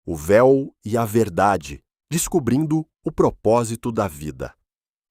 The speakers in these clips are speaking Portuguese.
O véu e a verdade, descobrindo o propósito da vida.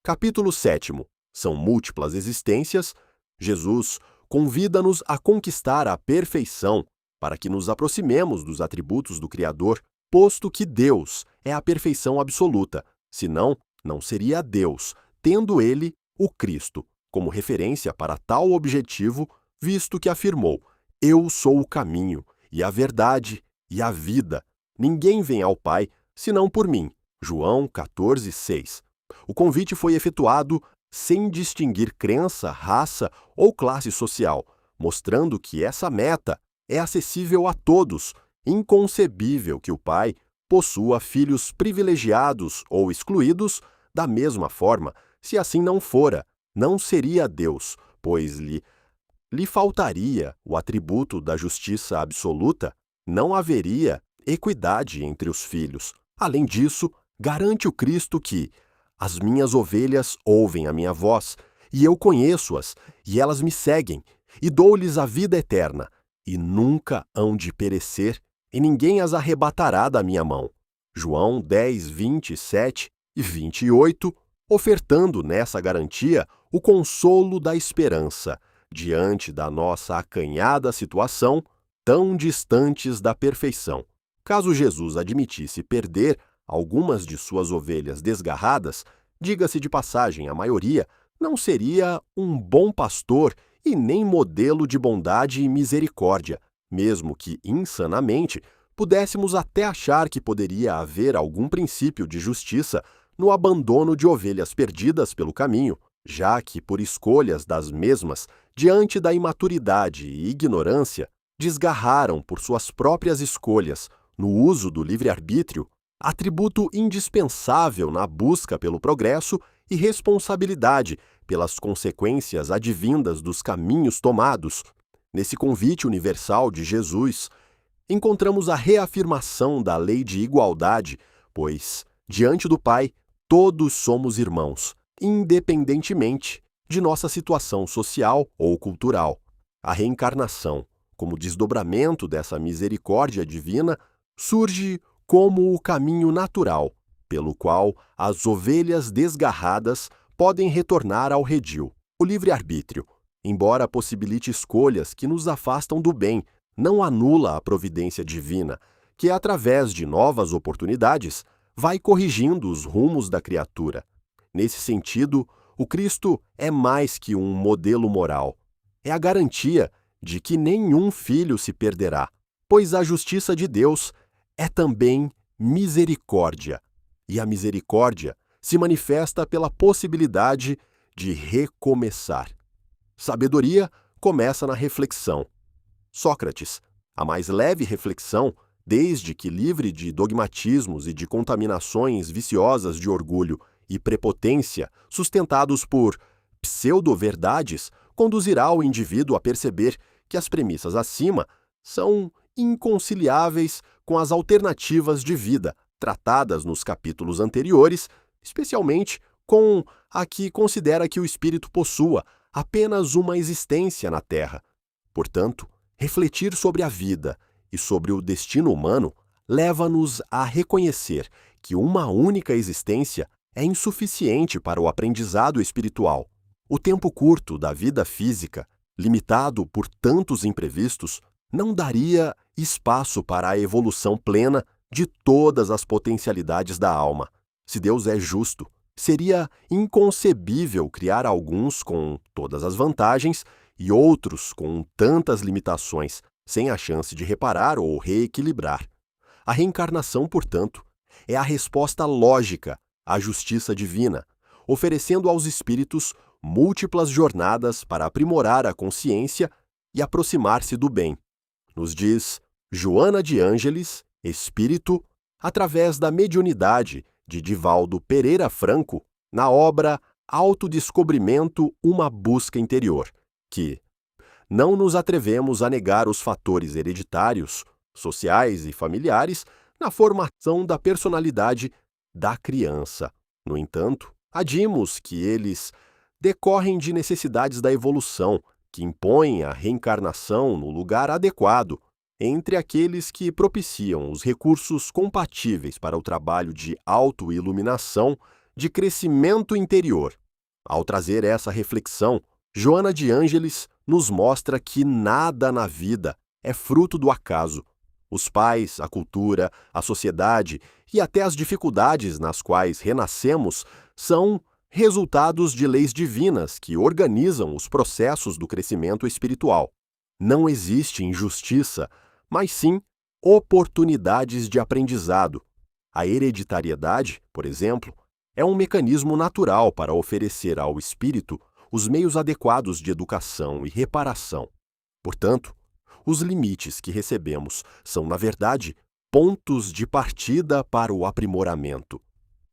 Capítulo 7. São múltiplas existências. Jesus convida-nos a conquistar a perfeição para que nos aproximemos dos atributos do Criador, posto que Deus é a perfeição absoluta, senão não seria Deus, tendo ele o Cristo como referência para tal objetivo, visto que afirmou: Eu sou o caminho, e a verdade, e a vida. Ninguém vem ao Pai, senão por mim. João 14:6. O convite foi efetuado sem distinguir crença, raça ou classe social, mostrando que essa meta é acessível a todos. Inconcebível que o Pai possua filhos privilegiados ou excluídos. Da mesma forma, se assim não fora, não seria Deus, pois lhe faltaria o atributo da justiça absoluta, não haveria equidade entre os filhos. Além disso, garante o Cristo que as minhas ovelhas ouvem a minha voz, e eu conheço-as, e elas me seguem, e dou-lhes a vida eterna, e nunca hão de perecer, e ninguém as arrebatará da minha mão. João 10, 27 e 28, ofertando nessa garantia o consolo da esperança, diante da nossa acanhada situação, tão distantes da perfeição. Caso Jesus admitisse perder algumas de suas ovelhas desgarradas, diga-se de passagem, a maioria, não seria um bom pastor e nem modelo de bondade e misericórdia, mesmo que, insanamente, pudéssemos até achar que poderia haver algum princípio de justiça no abandono de ovelhas perdidas pelo caminho, já que, por escolhas das mesmas, diante da imaturidade e ignorância, desgarraram por suas próprias escolhas, no uso do livre-arbítrio, atributo indispensável na busca pelo progresso e responsabilidade pelas consequências advindas dos caminhos tomados. Nesse convite universal de Jesus, encontramos a reafirmação da lei de igualdade, pois, diante do Pai, todos somos irmãos, independentemente de nossa situação social ou cultural. A reencarnação, como desdobramento dessa misericórdia divina, surge como o caminho natural, pelo qual as ovelhas desgarradas podem retornar ao redil. O livre-arbítrio, embora possibilite escolhas que nos afastam do bem, não anula a providência divina, que, através de novas oportunidades, vai corrigindo os rumos da criatura. Nesse sentido, o Cristo é mais que um modelo moral. É a garantia de que nenhum filho se perderá, pois a justiça de Deus é também misericórdia, e a misericórdia se manifesta pela possibilidade de recomeçar. Sabedoria começa na reflexão. Sócrates, a mais leve reflexão, desde que livre de dogmatismos e de contaminações viciosas de orgulho e prepotência sustentados por pseudo-verdades, conduzirá o indivíduo a perceber que as premissas acima são inconciliáveis com as alternativas de vida tratadas nos capítulos anteriores, especialmente com a que considera que o espírito possua apenas uma existência na Terra. Portanto, refletir sobre a vida e sobre o destino humano leva-nos a reconhecer que uma única existência é insuficiente para o aprendizado espiritual. O tempo curto da vida física, limitado por tantos imprevistos, não daria espaço para a evolução plena de todas as potencialidades da alma. Se Deus é justo, seria inconcebível criar alguns com todas as vantagens e outros com tantas limitações, sem a chance de reparar ou reequilibrar. A reencarnação, portanto, é a resposta lógica à justiça divina, oferecendo aos espíritos múltiplas jornadas para aprimorar a consciência e aproximar-se do bem. Nos diz Joana de Ângeles, espírito, através da mediunidade de Divaldo Pereira Franco, na obra Autodescobrimento, uma busca interior, que não nos atrevemos a negar os fatores hereditários, sociais e familiares na formação da personalidade da criança. No entanto, adimos que eles decorrem de necessidades da evolução, que impõem a reencarnação no lugar adequado, entre aqueles que propiciam os recursos compatíveis para o trabalho de autoiluminação, de crescimento interior. Ao trazer essa reflexão, Joana de Ângeles nos mostra que nada na vida é fruto do acaso. Os pais, a cultura, a sociedade e até as dificuldades nas quais renascemos são resultados de leis divinas que organizam os processos do crescimento espiritual. Não existe injustiça, mas sim oportunidades de aprendizado. A hereditariedade, por exemplo, é um mecanismo natural para oferecer ao espírito os meios adequados de educação e reparação. Portanto, os limites que recebemos são, na verdade, pontos de partida para o aprimoramento.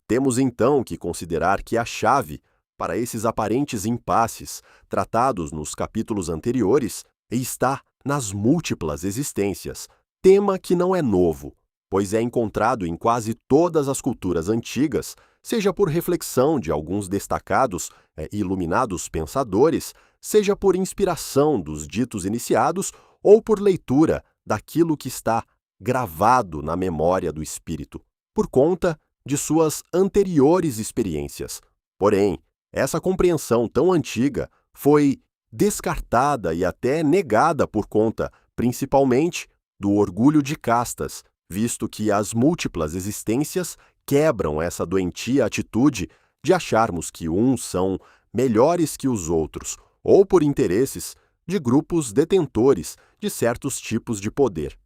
Temos então que considerar que a chave para esses aparentes impasses, tratados nos capítulos anteriores, está nas múltiplas existências, tema que não é novo, pois é encontrado em quase todas as culturas antigas, seja por reflexão de alguns destacados e iluminados pensadores, seja por inspiração dos ditos iniciados ou por leitura daquilo que está gravado na memória do espírito, por conta de suas anteriores experiências. Porém, essa compreensão tão antiga foi descartada e até negada por conta, principalmente, do orgulho de castas, visto que as múltiplas existências quebram essa doentia atitude de acharmos que uns são melhores que os outros, ou por interesses de grupos detentores de certos tipos de poder.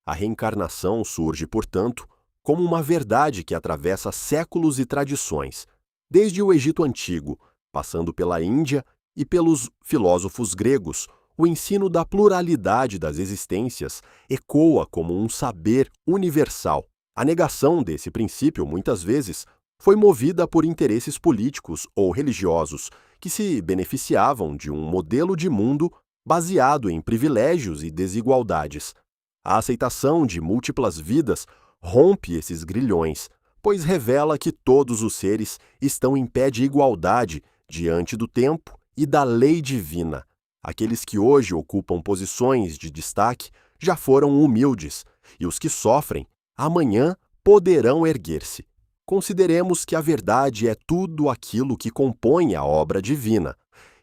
A reencarnação surge, portanto, como uma verdade que atravessa séculos e tradições, desde o Egito Antigo, passando pela Índia e pelos filósofos gregos. O ensino da pluralidade das existências ecoa como um saber universal. A negação desse princípio, muitas vezes, foi movida por interesses políticos ou religiosos que se beneficiavam de um modelo de mundo baseado em privilégios e desigualdades. A aceitação de múltiplas vidas rompe esses grilhões, pois revela que todos os seres estão em pé de igualdade diante do tempo e da lei divina. Aqueles que hoje ocupam posições de destaque já foram humildes, e os que sofrem, amanhã poderão erguer-se. Consideremos que a verdade é tudo aquilo que compõe a obra divina,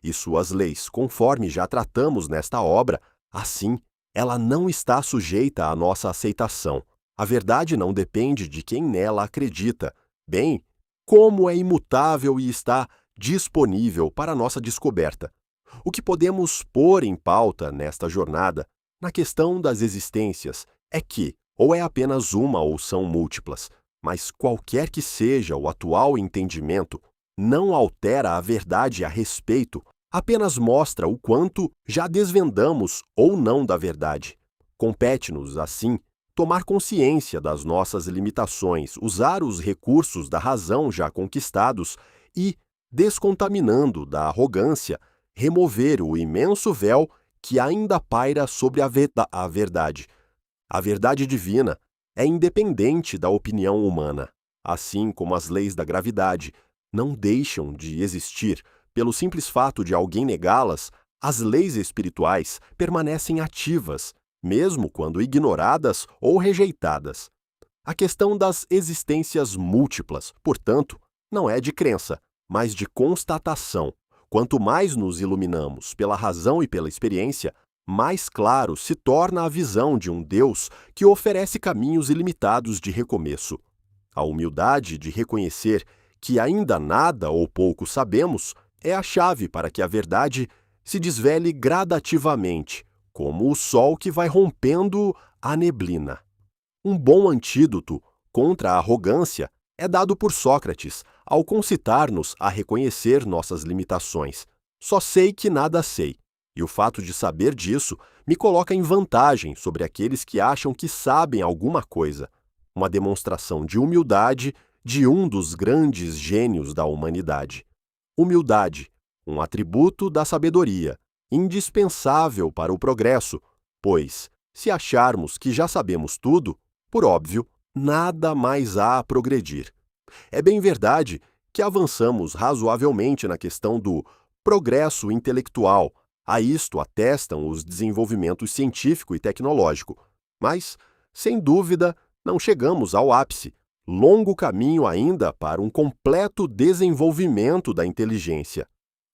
e suas leis, conforme já tratamos nesta obra, assim, ela não está sujeita à nossa aceitação. A verdade não depende de quem nela acredita, bem como é imutável e está disponível para nossa descoberta. O que podemos pôr em pauta nesta jornada, na questão das existências, é que, ou é apenas uma ou são múltiplas, mas qualquer que seja o atual entendimento, não altera a verdade a respeito, apenas mostra o quanto já desvendamos ou não da verdade. Compete-nos, assim, tomar consciência das nossas limitações, usar os recursos da razão já conquistados e, descontaminando da arrogância, remover o imenso véu que ainda paira sobre a verdade. A verdade divina é independente da opinião humana, assim como as leis da gravidade não deixam de existir pelo simples fato de alguém negá-las. As leis espirituais permanecem ativas, mesmo quando ignoradas ou rejeitadas. A questão das existências múltiplas, portanto, não é de crença, mas de constatação. Quanto mais nos iluminamos pela razão e pela experiência, mais claro se torna a visão de um Deus que oferece caminhos ilimitados de recomeço. A humildade de reconhecer que ainda nada ou pouco sabemos é a chave para que a verdade se desvele gradativamente, como o sol que vai rompendo a neblina. Um bom antídoto contra a arrogância é dado por Sócrates ao concitar-nos a reconhecer nossas limitações. Só sei que nada sei, e o fato de saber disso me coloca em vantagem sobre aqueles que acham que sabem alguma coisa. Uma demonstração de humildade de um dos grandes gênios da humanidade. Humildade, um atributo da sabedoria, indispensável para o progresso, pois, se acharmos que já sabemos tudo, por óbvio, nada mais há a progredir. É bem verdade que avançamos razoavelmente na questão do progresso intelectual, a isto atestam os desenvolvimentos científico e tecnológico, Mas, sem dúvida, não chegamos ao ápice. Longo caminho ainda para um completo desenvolvimento da inteligência.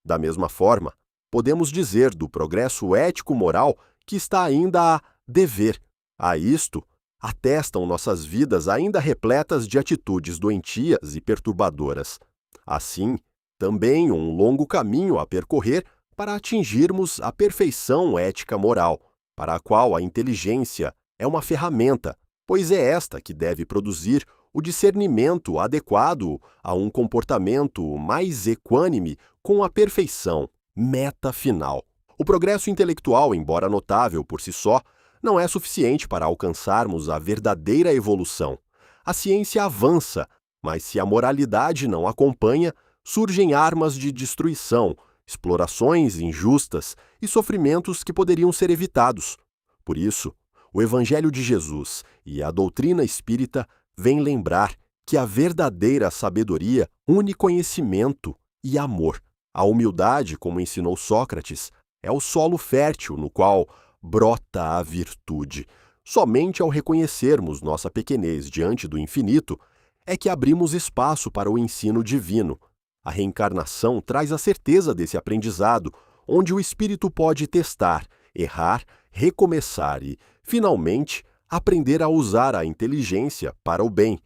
Da mesma forma, podemos dizer do progresso ético-moral que está ainda a dever. A isto, atestam nossas vidas ainda repletas de atitudes doentias e perturbadoras. Assim, também um longo caminho a percorrer para atingirmos a perfeição ética-moral, para a qual a inteligência é uma ferramenta, pois é esta que deve produzir o discernimento adequado a um comportamento mais equânime com a perfeição, meta final. O progresso intelectual, embora notável por si só, não é suficiente para alcançarmos a verdadeira evolução. A ciência avança, mas se a moralidade não acompanha, surgem armas de destruição, explorações injustas e sofrimentos que poderiam ser evitados. Por isso, o Evangelho de Jesus e a doutrina espírita vêm lembrar que a verdadeira sabedoria une conhecimento e amor. A humildade, como ensinou Sócrates, é o solo fértil no qual brota a virtude. Somente ao reconhecermos nossa pequenez diante do infinito é que abrimos espaço para o ensino divino. A reencarnação traz a certeza desse aprendizado, onde o espírito pode testar, errar, recomeçar e, finalmente, aprender a usar a inteligência para o bem.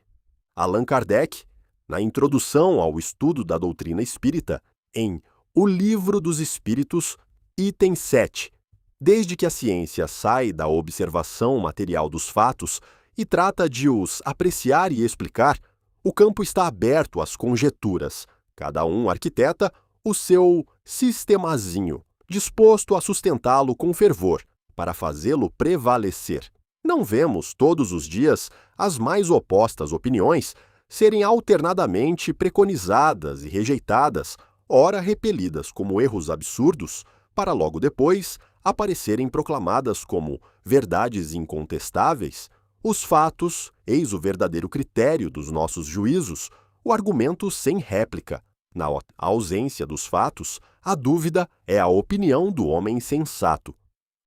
Allan Kardec, na introdução ao estudo da doutrina espírita, em O Livro dos Espíritos, item 7, desde que a ciência sai da observação material dos fatos e trata de os apreciar e explicar, o campo está aberto às conjecturas. Cada um arquiteta o seu sistemazinho, disposto a sustentá-lo com fervor, para fazê-lo prevalecer. Não vemos todos os dias as mais opostas opiniões serem alternadamente preconizadas e rejeitadas, ora repelidas como erros absurdos, para logo depois aparecerem proclamadas como verdades incontestáveis. Os fatos, eis o verdadeiro critério dos nossos juízos, o argumento sem réplica. Na ausência dos fatos, a dúvida é a opinião do homem sensato.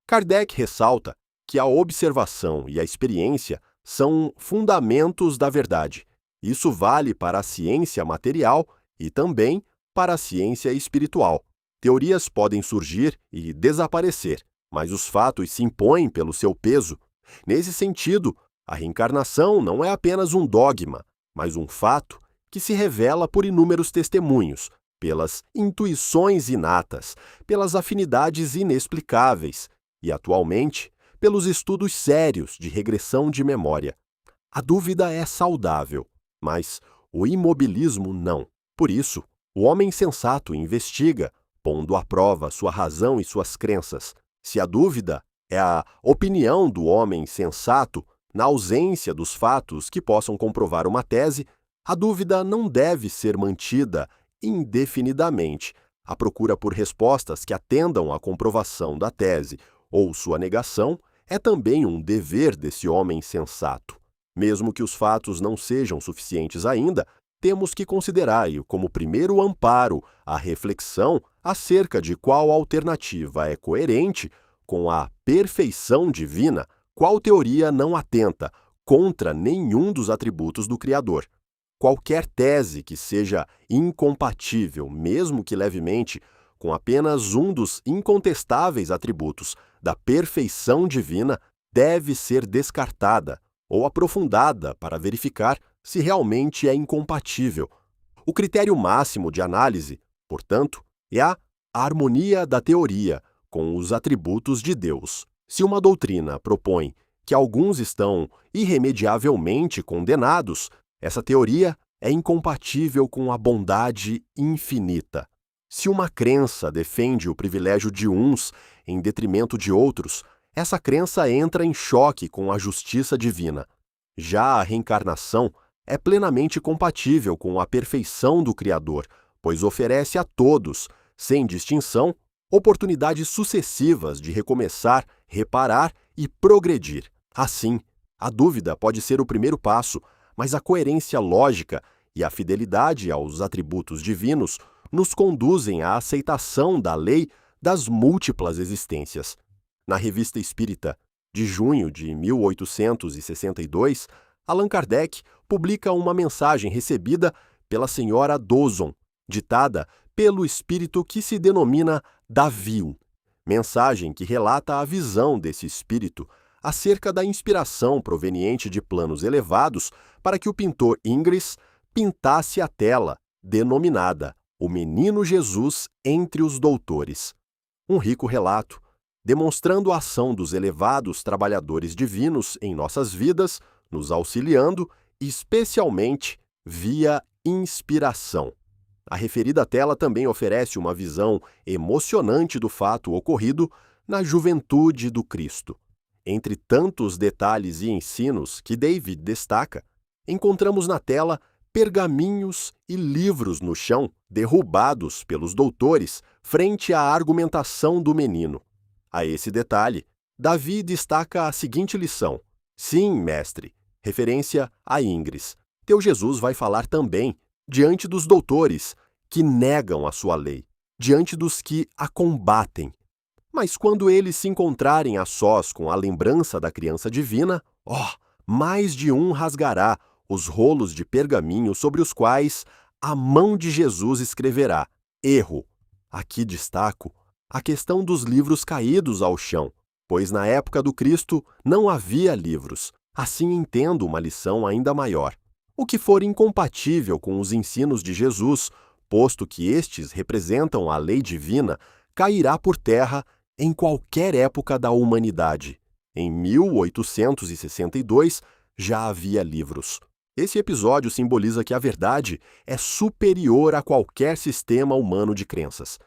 Kardec ressalta que a observação e a experiência são fundamentos da verdade. Isso vale para a ciência material e também para a ciência espiritual. Teorias podem surgir e desaparecer, mas os fatos se impõem pelo seu peso. Nesse sentido, a reencarnação não é apenas um dogma, mas um fato que se revela por inúmeros testemunhos, pelas intuições inatas, pelas afinidades inexplicáveis e, atualmente, pelos estudos sérios de regressão de memória. A dúvida é saudável, mas o imobilismo não. Por isso, o homem sensato investiga, pondo à prova sua razão e suas crenças. Se a dúvida é a opinião do homem sensato, na ausência dos fatos que possam comprovar uma tese, a dúvida não deve ser mantida indefinidamente. A procura por respostas que atendam à comprovação da tese ou sua negação é também um dever desse homem sensato. Mesmo que os fatos não sejam suficientes ainda, temos que considerar como primeiro amparo a reflexão acerca de qual alternativa é coerente com a perfeição divina, qual teoria não atenta contra nenhum dos atributos do Criador. Qualquer tese que seja incompatível, mesmo que levemente, com apenas um dos incontestáveis atributos da perfeição divina, deve ser descartada ou aprofundada para verificar se realmente é incompatível. O critério máximo de análise, portanto, é a harmonia da teoria com os atributos de Deus. Se uma doutrina propõe que alguns estão irremediavelmente condenados, essa teoria é incompatível com a bondade infinita. Se uma crença defende o privilégio de uns em detrimento de outros, essa crença entra em choque com a justiça divina. Já a reencarnação é plenamente compatível com a perfeição do Criador, pois oferece a todos, sem distinção, oportunidades sucessivas de recomeçar, reparar e progredir. Assim, a dúvida pode ser o primeiro passo, mas a coerência lógica e a fidelidade aos atributos divinos nos conduzem à aceitação da lei das múltiplas existências. Na Revista Espírita, de junho de 1862, Allan Kardec publica uma mensagem recebida pela senhora Dawson, ditada pelo espírito que se denomina Davil. Mensagem que relata a visão desse espírito acerca da inspiração proveniente de planos elevados para que o pintor Ingres pintasse a tela, denominada O Menino Jesus entre os Doutores. Um rico relato, demonstrando a ação dos elevados trabalhadores divinos em nossas vidas, nos auxiliando, especialmente via inspiração. A referida tela também oferece uma visão emocionante do fato ocorrido na juventude do Cristo. Entre tantos detalhes e ensinos que David destaca, encontramos na tela pergaminhos e livros no chão, derrubados pelos doutores frente à argumentação do menino. A esse detalhe, Davi destaca a seguinte lição: Sim, mestre, referência a Ingres, teu Jesus vai falar também diante dos doutores que negam a sua lei, diante dos que a combatem. Mas quando eles se encontrarem a sós com a lembrança da criança divina, mais de um rasgará os rolos de pergaminho sobre os quais a mão de Jesus escreverá: erro. Aqui destaco a questão dos livros caídos ao chão, pois na época do Cristo não havia livros. Assim entendo uma lição ainda maior. O que for incompatível com os ensinos de Jesus, posto que estes representam a lei divina, cairá por terra em qualquer época da humanidade. Em 1862, já havia livros. Esse episódio simboliza que a verdade é superior a qualquer sistema humano de crenças.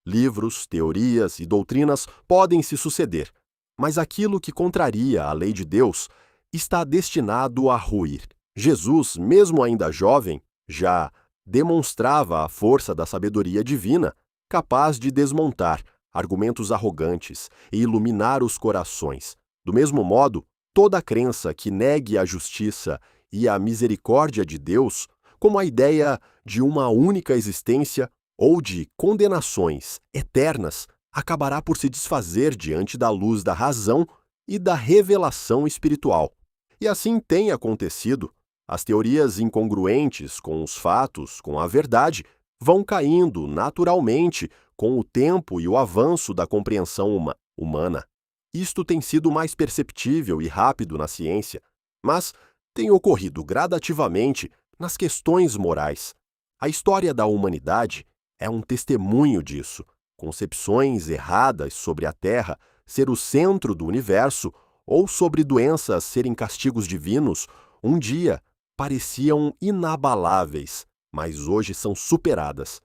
Livros, teorias e doutrinas podem se suceder, mas aquilo que contraria a lei de Deus está destinado a ruir. Jesus, mesmo ainda jovem, já demonstrava a força da sabedoria divina, capaz de desmontar argumentos arrogantes e iluminar os corações. Do mesmo modo, toda crença que negue a justiça e a misericórdia de Deus, como a ideia de uma única existência ou de condenações eternas, acabará por se desfazer diante da luz da razão e da revelação espiritual. E assim tem acontecido. As teorias incongruentes com os fatos, com a verdade, vão caindo naturalmente com o tempo e o avanço da compreensão humana. Isto tem sido mais perceptível e rápido na ciência, mas tem ocorrido gradativamente nas questões morais. A história da humanidade é um testemunho disso. Concepções erradas sobre a Terra ser o centro do universo ou sobre doenças serem castigos divinos, um dia pareciam inabaláveis, mas hoje são superadas.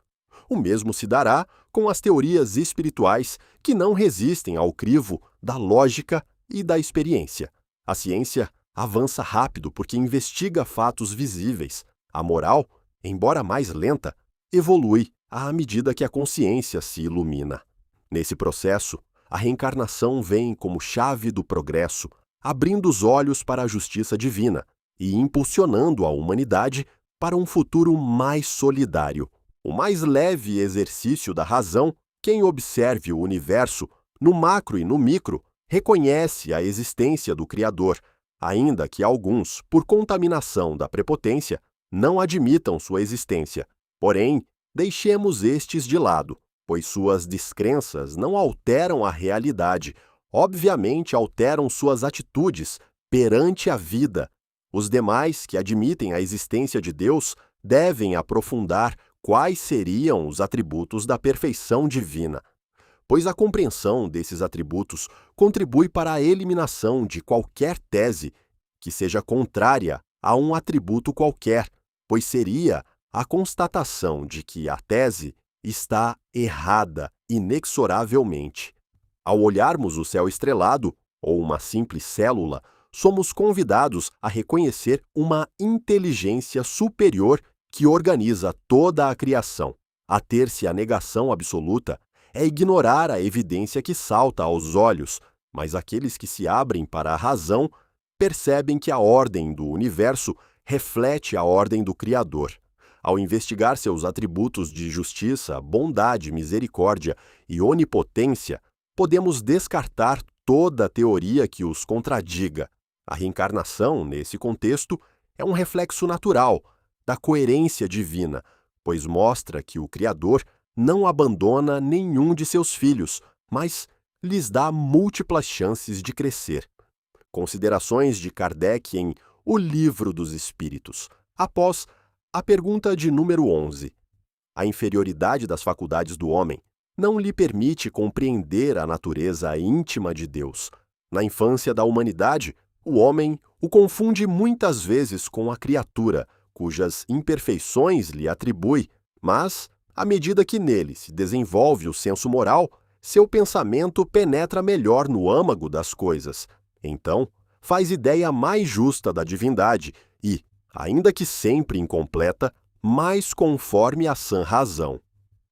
O mesmo se dará com as teorias espirituais que não resistem ao crivo da lógica e da experiência. A ciência avança rápido porque investiga fatos visíveis. A moral, embora mais lenta, evolui à medida que a consciência se ilumina. Nesse processo, a reencarnação vem como chave do progresso, abrindo os olhos para a justiça divina e impulsionando a humanidade para um futuro mais solidário. O mais leve exercício da razão, quem observe o universo, no macro e no micro, reconhece a existência do Criador, ainda que alguns, por contaminação da prepotência, não admitam sua existência. Porém, deixemos estes de lado, pois suas descrenças não alteram a realidade, obviamente alteram suas atitudes perante a vida. Os demais que admitem a existência de Deus devem aprofundar quais seriam os atributos da perfeição divina, pois a compreensão desses atributos contribui para a eliminação de qualquer tese que seja contrária a um atributo qualquer, pois seria a constatação de que a tese está errada inexoravelmente. Ao olharmos o céu estrelado, ou uma simples célula, somos convidados a reconhecer uma inteligência superior que organiza toda a criação. Ater-se à negação absoluta é ignorar a evidência que salta aos olhos, mas aqueles que se abrem para a razão percebem que a ordem do universo reflete a ordem do Criador. Ao investigar seus atributos de justiça, bondade, misericórdia e onipotência, podemos descartar toda teoria que os contradiga. A reencarnação, nesse contexto, é um reflexo natural da coerência divina, pois mostra que o Criador não abandona nenhum de seus filhos, mas lhes dá múltiplas chances de crescer. Considerações de Kardec em O Livro dos Espíritos, após a pergunta de número 11. A inferioridade das faculdades do homem não lhe permite compreender a natureza íntima de Deus. Na infância da humanidade, o homem o confunde muitas vezes com a criatura, cujas imperfeições lhe atribui, mas, à medida que nele se desenvolve o senso moral, seu pensamento penetra melhor no âmago das coisas. Então, faz ideia mais justa da divindade e, ainda que sempre incompleta, mais conforme a sã razão.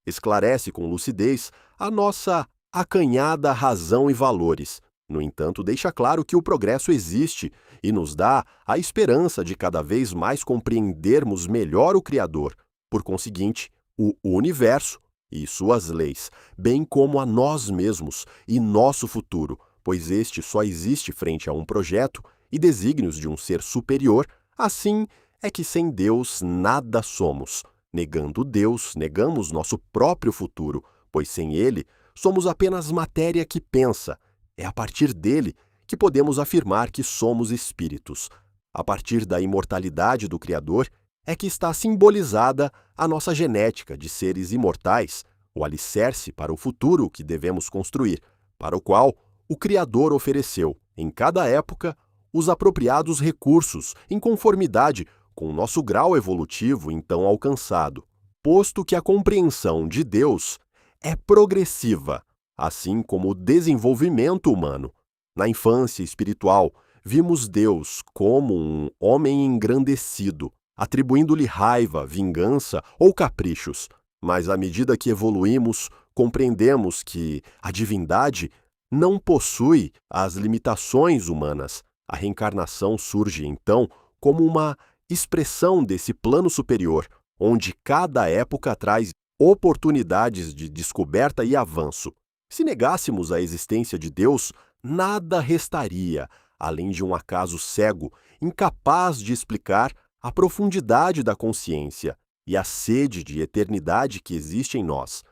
Esclarece com lucidez a nossa acanhada razão e valores. No entanto, deixa claro que o progresso existe e nos dá a esperança de cada vez mais compreendermos melhor o Criador, por conseguinte, o universo e suas leis, bem como a nós mesmos e nosso futuro, pois este só existe frente a um projeto e desígnios de um ser superior. Assim é que sem Deus nada somos. Negando Deus, negamos nosso próprio futuro, pois sem Ele somos apenas matéria que pensa. É a partir dele que podemos afirmar que somos espíritos. A partir da imortalidade do Criador é que está simbolizada a nossa genética de seres imortais, o alicerce para o futuro que devemos construir, para o qual o Criador ofereceu, em cada época, os apropriados recursos em conformidade com o nosso grau evolutivo então alcançado, posto que a compreensão de Deus é progressiva, assim como o desenvolvimento humano. Na infância espiritual, vimos Deus como um homem engrandecido, atribuindo-lhe raiva, vingança ou caprichos. Mas à medida que evoluímos, compreendemos que a divindade não possui as limitações humanas. A reencarnação surge, então, como uma expressão desse plano superior, onde cada época traz oportunidades de descoberta e avanço. Se negássemos a existência de Deus, nada restaria, além de um acaso cego, incapaz de explicar a profundidade da consciência e a sede de eternidade que existe em nós.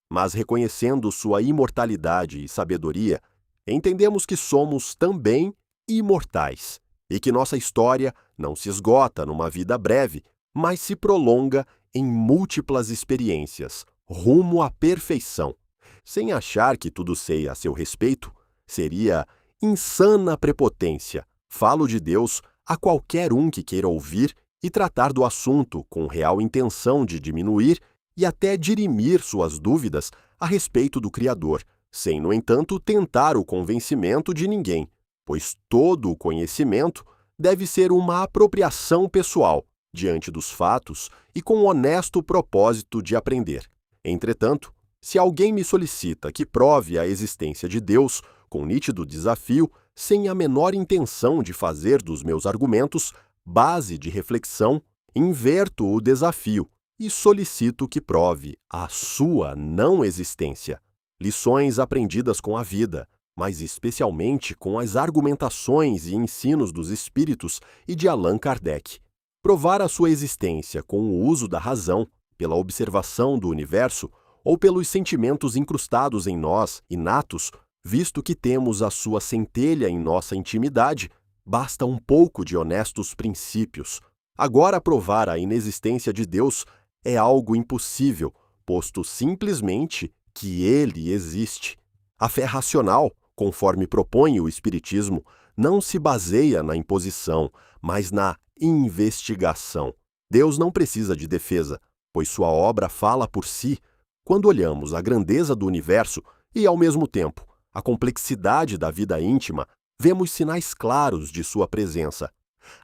Mas reconhecendo sua imortalidade e sabedoria, entendemos que somos também imortais e que nossa história não se esgota numa vida breve, mas se prolonga em múltiplas experiências, rumo à perfeição. Sem achar que tudo sei a seu respeito, seria insana prepotência. Falo de Deus a qualquer um que queira ouvir e tratar do assunto com real intenção de diminuir e até dirimir suas dúvidas a respeito do Criador, sem, no entanto, tentar o convencimento de ninguém, pois todo o conhecimento deve ser uma apropriação pessoal, diante dos fatos e com o honesto propósito de aprender. Entretanto, se alguém me solicita que prove a existência de Deus com nítido desafio, sem a menor intenção de fazer dos meus argumentos base de reflexão, inverto o desafio e solicito que prove a sua não existência. Lições aprendidas com a vida, mas especialmente com as argumentações e ensinos dos espíritos e de Allan Kardec. Provar a sua existência com o uso da razão, pela observação do universo ou pelos sentimentos incrustados em nós, inatos, visto que temos a sua centelha em nossa intimidade, basta um pouco de honestos princípios. Agora, provar a inexistência de Deus é algo impossível, posto simplesmente que Ele existe. A fé racional, conforme propõe o Espiritismo, não se baseia na imposição, mas na investigação. Deus não precisa de defesa, pois sua obra fala por si. Quando olhamos a grandeza do universo e, ao mesmo tempo, a complexidade da vida íntima, vemos sinais claros de sua presença.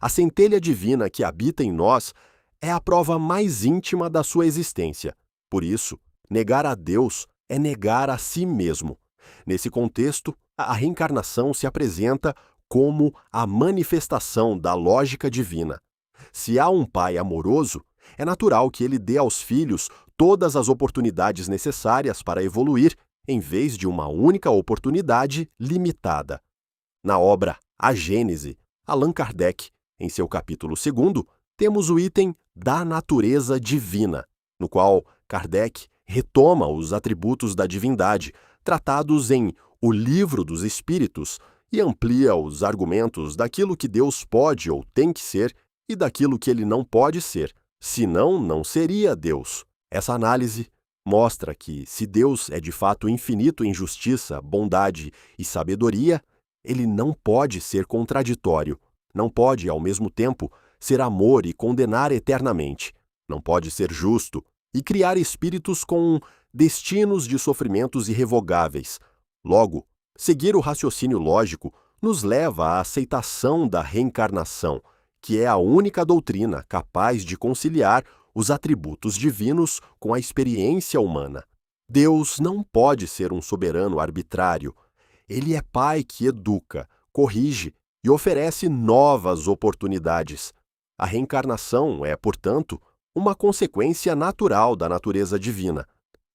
A centelha divina que habita em nós é a prova mais íntima da sua existência. Por isso, negar a Deus é negar a si mesmo. Nesse contexto, a reencarnação se apresenta como a manifestação da lógica divina. Se há um pai amoroso, é natural que ele dê aos filhos todas as oportunidades necessárias para evoluir em vez de uma única oportunidade limitada. Na obra A Gênese, Allan Kardec, em seu capítulo 2º, temos o item da natureza divina, no qual Kardec retoma os atributos da divindade, tratados em O Livro dos Espíritos, e amplia os argumentos daquilo que Deus pode ou tem que ser e daquilo que ele não pode ser, senão não seria Deus. Essa análise mostra que, se Deus é de fato infinito em justiça, bondade e sabedoria, ele não pode ser contraditório, não pode, ao mesmo tempo, ser amor e condenar eternamente, não pode ser justo e criar espíritos com destinos de sofrimentos irrevogáveis. Logo, seguir o raciocínio lógico nos leva à aceitação da reencarnação, que é a única doutrina capaz de conciliar os atributos divinos com a experiência humana. Deus não pode ser um soberano arbitrário. Ele é Pai que educa, corrige e oferece novas oportunidades. A reencarnação é, portanto, uma consequência natural da natureza divina.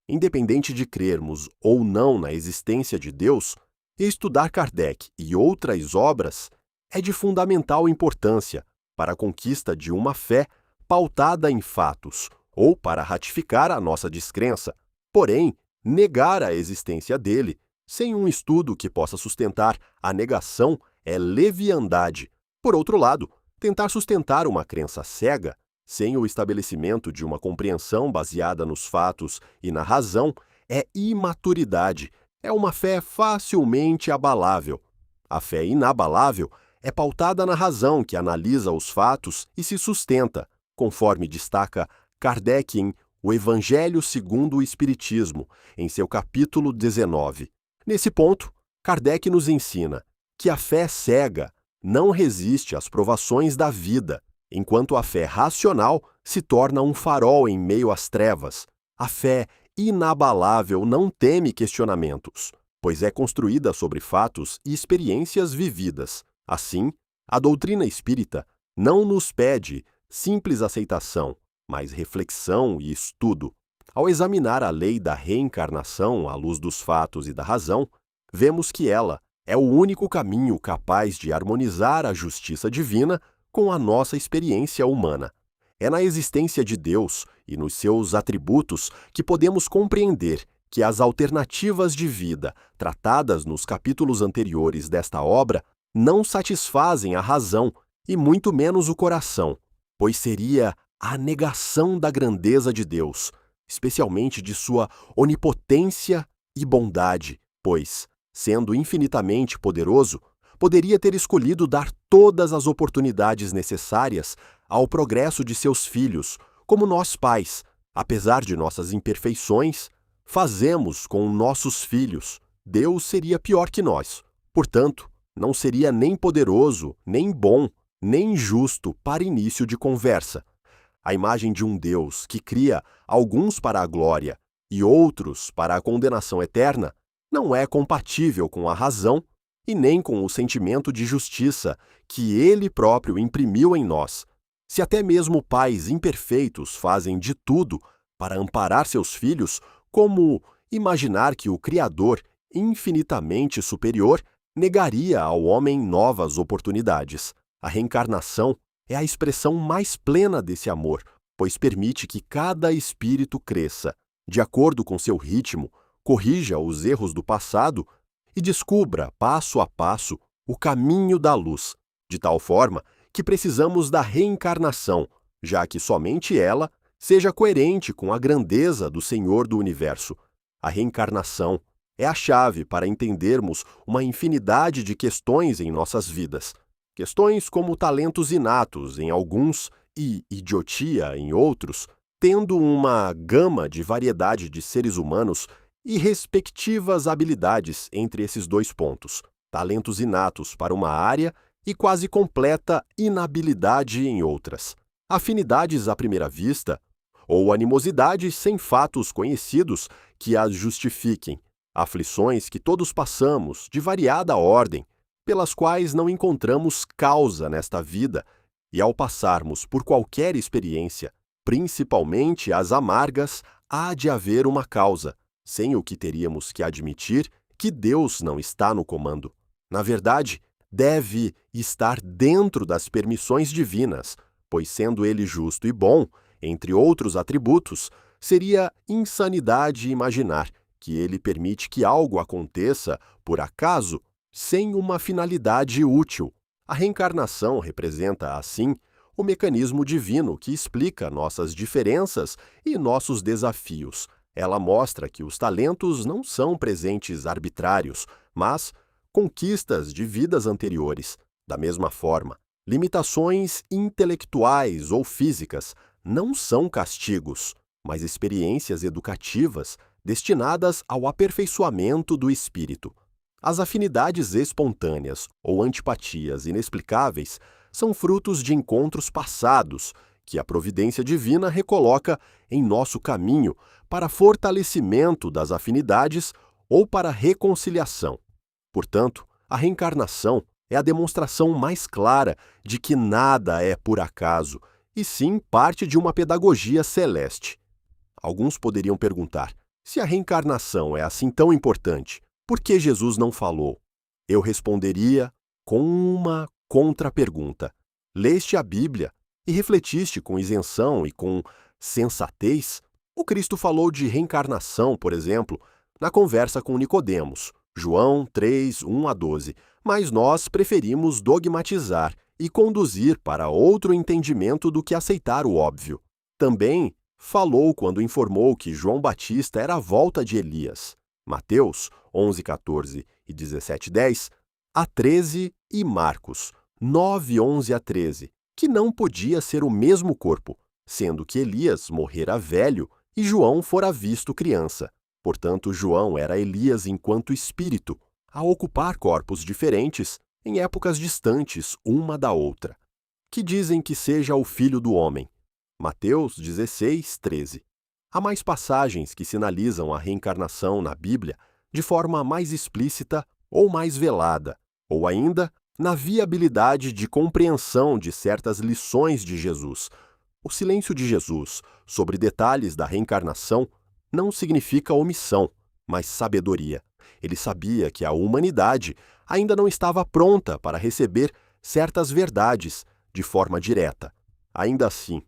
Independente de crermos ou não na existência de Deus, estudar Kardec e outras obras é de fundamental importância para a conquista de uma fé pautada em fatos ou para ratificar a nossa descrença. Porém, negar a existência dele, sem um estudo que possa sustentar a negação, é leviandade. Por outro lado, tentar sustentar uma crença cega, sem o estabelecimento de uma compreensão baseada nos fatos e na razão, é imaturidade, é uma fé facilmente abalável. A fé inabalável é pautada na razão que analisa os fatos e se sustenta, conforme destaca Kardec em O Evangelho segundo o Espiritismo, em seu capítulo 19. Nesse ponto, Kardec nos ensina que a fé cega não resiste às provações da vida, enquanto a fé racional se torna um farol em meio às trevas. A fé inabalável não teme questionamentos, pois é construída sobre fatos e experiências vividas. Assim, a doutrina espírita não nos pede simples aceitação, mas reflexão e estudo. Ao examinar a lei da reencarnação à luz dos fatos e da razão, vemos que ela é o único caminho capaz de harmonizar a justiça divina com a nossa experiência humana. É na existência de Deus e nos seus atributos que podemos compreender que as alternativas de vida tratadas nos capítulos anteriores desta obra não satisfazem a razão e muito menos o coração, pois seria a negação da grandeza de Deus, especialmente de sua onipotência e bondade, pois, sendo infinitamente poderoso, poderia ter escolhido dar todas as oportunidades necessárias ao progresso de seus filhos, como nós pais, apesar de nossas imperfeições, fazemos com nossos filhos. Deus seria pior que nós. Portanto, não seria nem poderoso, nem bom, nem justo para início de conversa. A imagem de um Deus que cria alguns para a glória e outros para a condenação eterna não é compatível com a razão e nem com o sentimento de justiça que ele próprio imprimiu em nós. Se até mesmo pais imperfeitos fazem de tudo para amparar seus filhos, como imaginar que o Criador, infinitamente superior, negaria ao homem novas oportunidades? A reencarnação é a expressão mais plena desse amor, pois permite que cada espírito cresça, de acordo com seu ritmo, corrija os erros do passado e descubra, passo a passo, o caminho da luz, de tal forma que precisamos da reencarnação, já que somente ela seja coerente com a grandeza do Senhor do Universo. A reencarnação é a chave para entendermos uma infinidade de questões em nossas vidas. Questões como talentos inatos em alguns e idiotia em outros, tendo uma gama de variedade de seres humanos e respectivas habilidades entre esses dois pontos, talentos inatos para uma área e quase completa inabilidade em outras, afinidades à primeira vista ou animosidades sem fatos conhecidos que as justifiquem, aflições que todos passamos de variada ordem, pelas quais não encontramos causa nesta vida, e ao passarmos por qualquer experiência, principalmente as amargas, há de haver uma causa, sem o que teríamos que admitir que Deus não está no comando. Na verdade, deve estar dentro das permissões divinas, pois sendo ele justo e bom, entre outros atributos, seria insanidade imaginar que ele permite que algo aconteça, por acaso, sem uma finalidade útil. A reencarnação representa, assim, o mecanismo divino que explica nossas diferenças e nossos desafios. Ela mostra que os talentos não são presentes arbitrários, mas conquistas de vidas anteriores. Da mesma forma, limitações intelectuais ou físicas não são castigos, mas experiências educativas destinadas ao aperfeiçoamento do espírito. As afinidades espontâneas ou antipatias inexplicáveis são frutos de encontros passados que a providência divina recoloca em nosso caminho para fortalecimento das afinidades ou para reconciliação. Portanto, a reencarnação é a demonstração mais clara de que nada é por acaso, e sim parte de uma pedagogia celeste. Alguns poderiam perguntar: se a reencarnação é assim tão importante, por que Jesus não falou? Eu responderia com uma contrapergunta. Leste a Bíblia e refletiste com isenção e com sensatez? O Cristo falou de reencarnação, por exemplo, na conversa com Nicodemos, João 3, 1 a 12, mas nós preferimos dogmatizar e conduzir para outro entendimento do que aceitar o óbvio. Também falou quando informou que João Batista era a volta de Elias. Mateus 11, 14 e 17, 10 a 13 e Marcos 9, 11 a 13, que não podia ser o mesmo corpo, sendo que Elias morrera velho e João fora visto criança. Portanto, João era Elias enquanto espírito, a ocupar corpos diferentes em épocas distantes uma da outra. Que dizem que seja o Filho do Homem. Mateus 16, 13. Há mais passagens que sinalizam a reencarnação na Bíblia de forma mais explícita ou mais velada, ou ainda na viabilidade de compreensão de certas lições de Jesus. O silêncio de Jesus sobre detalhes da reencarnação não significa omissão, mas sabedoria. Ele sabia que a humanidade ainda não estava pronta para receber certas verdades de forma direta. Ainda assim,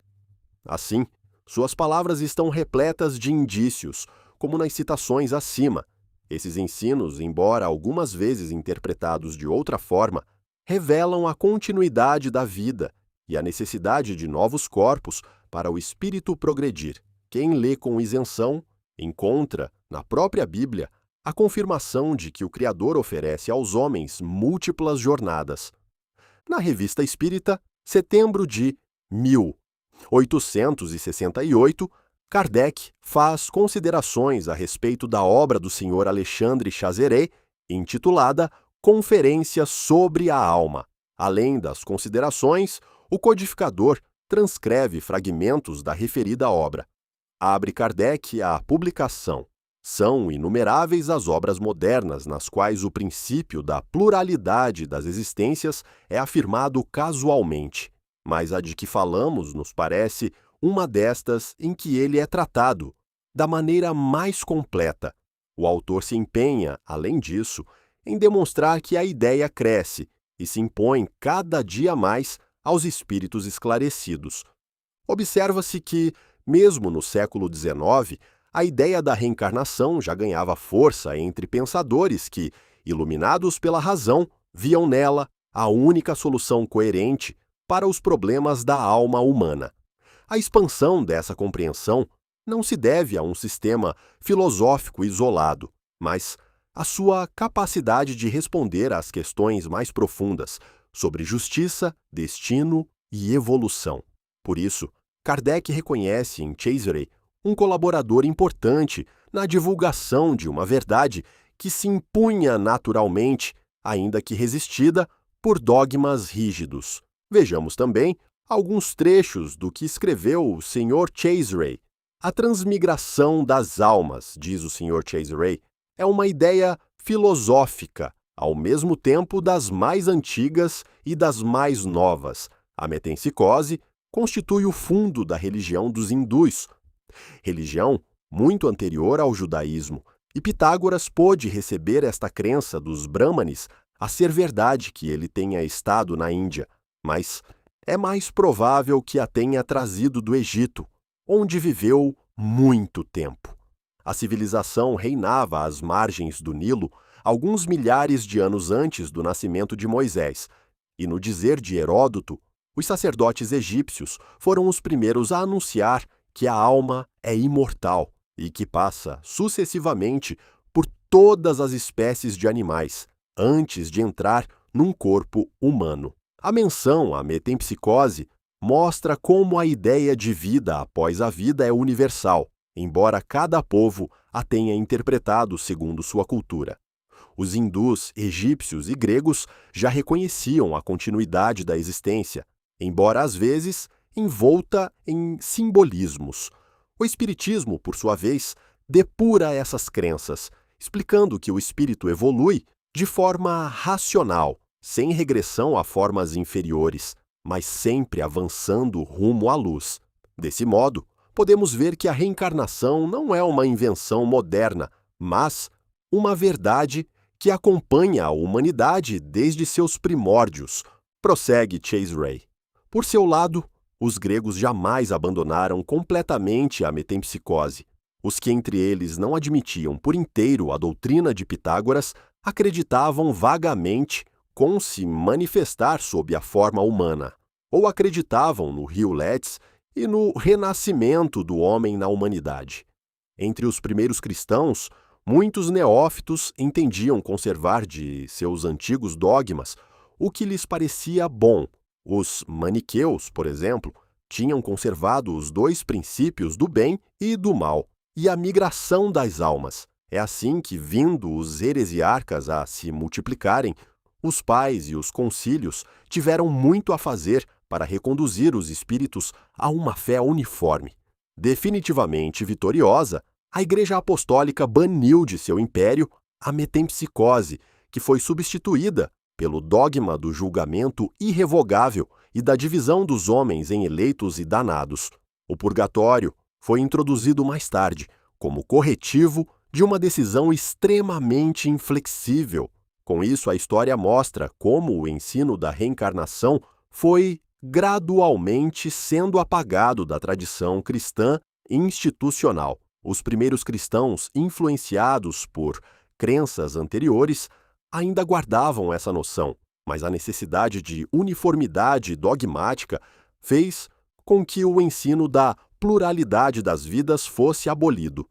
suas palavras estão repletas de indícios, como nas citações acima. Esses ensinos, embora algumas vezes interpretados de outra forma, revelam a continuidade da vida e a necessidade de novos corpos para o espírito progredir. Quem lê com isenção encontra, na própria Bíblia, a confirmação de que o Criador oferece aos homens múltiplas jornadas. Na Revista Espírita, setembro de 1868, Kardec faz considerações a respeito da obra do Sr. Alexandre Chazeret, intitulada Conferência sobre a Alma. Além das considerações, o codificador transcreve fragmentos da referida obra. Abre Kardec a publicação. São inumeráveis as obras modernas nas quais o princípio da pluralidade das existências é afirmado casualmente, mas a de que falamos nos parece uma destas em que ele é tratado da maneira mais completa. O autor se empenha, além disso, em demonstrar que a ideia cresce e se impõe cada dia mais aos espíritos esclarecidos. Observa-se que, mesmo no século XIX, a ideia da reencarnação já ganhava força entre pensadores que, iluminados pela razão, viam nela a única solução coerente para os problemas da alma humana. A expansão dessa compreensão não se deve a um sistema filosófico isolado, mas à sua capacidade de responder às questões mais profundas sobre justiça, destino e evolução. Por isso, Kardec reconhece em Chazeret um colaborador importante na divulgação de uma verdade que se impunha naturalmente, ainda que resistida, por dogmas rígidos. Vejamos também alguns trechos do que escreveu o Sr. Chazeret. A transmigração das almas, diz o Sr. Chazeret, é uma ideia filosófica, ao mesmo tempo das mais antigas e das mais novas. A metempsicose constitui o fundo da religião dos hindus, religião muito anterior ao judaísmo, e Pitágoras pôde receber esta crença dos Brahmanes a ser verdade que ele tenha estado na Índia, mas é mais provável que a tenha trazido do Egito, onde viveu muito tempo. A civilização reinava às margens do Nilo alguns milhares de anos antes do nascimento de Moisés, e no dizer de Heródoto, os sacerdotes egípcios foram os primeiros a anunciar que a alma é imortal e que passa sucessivamente por todas as espécies de animais, antes de entrar num corpo humano. A menção à metempsicose mostra como a ideia de vida após a vida é universal, embora cada povo a tenha interpretado segundo sua cultura. Os hindus, egípcios e gregos já reconheciam a continuidade da existência, embora às vezes envolta em simbolismos. O espiritismo, por sua vez, depura essas crenças, explicando que o espírito evolui de forma racional, sem regressão a formas inferiores, mas sempre avançando rumo à luz. Desse modo, podemos ver que a reencarnação não é uma invenção moderna, mas uma verdade que acompanha a humanidade desde seus primórdios, prossegue Chase Ray. Por seu lado, os gregos jamais abandonaram completamente a metempsicose. Os que entre eles não admitiam por inteiro a doutrina de Pitágoras acreditavam vagamente com se manifestar sob a forma humana, ou acreditavam no rio Létis e no renascimento do homem na humanidade. Entre os primeiros cristãos, muitos neófitos entendiam conservar de seus antigos dogmas o que lhes parecia bom. Os maniqueus, por exemplo, tinham conservado os dois princípios do bem e do mal, e a migração das almas. É assim que, vindo os heresiarcas a se multiplicarem, os pais e os concílios tiveram muito a fazer para reconduzir os espíritos a uma fé uniforme. Definitivamente vitoriosa, a Igreja Apostólica baniu de seu império a metempsicose, que foi substituída pelo dogma do julgamento irrevogável e da divisão dos homens em eleitos e danados. O purgatório foi introduzido mais tarde, como corretivo de uma decisão extremamente inflexível. Com isso, a história mostra como o ensino da reencarnação foi gradualmente sendo apagado da tradição cristã institucional. Os primeiros cristãos, influenciados por crenças anteriores, ainda guardavam essa noção, mas a necessidade de uniformidade dogmática fez com que o ensino da pluralidade das vidas fosse abolido.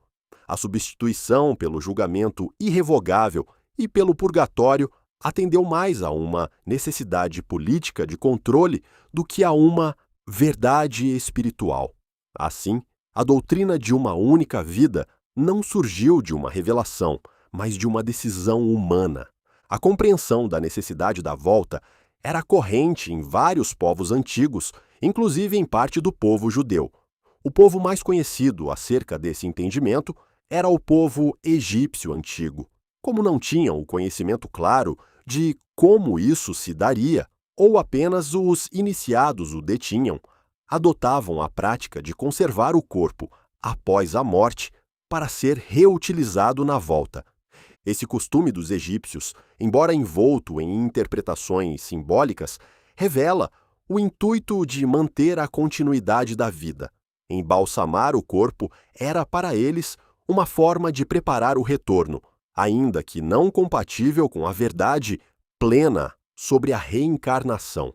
A substituição pelo julgamento irrevogável e pelo purgatório atendeu mais a uma necessidade política de controle do que a uma verdade espiritual. Assim, a doutrina de uma única vida não surgiu de uma revelação, mas de uma decisão humana. A compreensão da necessidade da volta era corrente em vários povos antigos, inclusive em parte do povo judeu. O povo mais conhecido acerca desse entendimento era o povo egípcio antigo. Como não tinham o conhecimento claro de como isso se daria, ou apenas os iniciados o detinham, adotavam a prática de conservar o corpo após a morte para ser reutilizado na volta. Esse costume dos egípcios, embora envolto em interpretações simbólicas, revela o intuito de manter a continuidade da vida. Embalsamar o corpo era para eles uma forma de preparar o retorno, ainda que não compatível com a verdade plena sobre a reencarnação.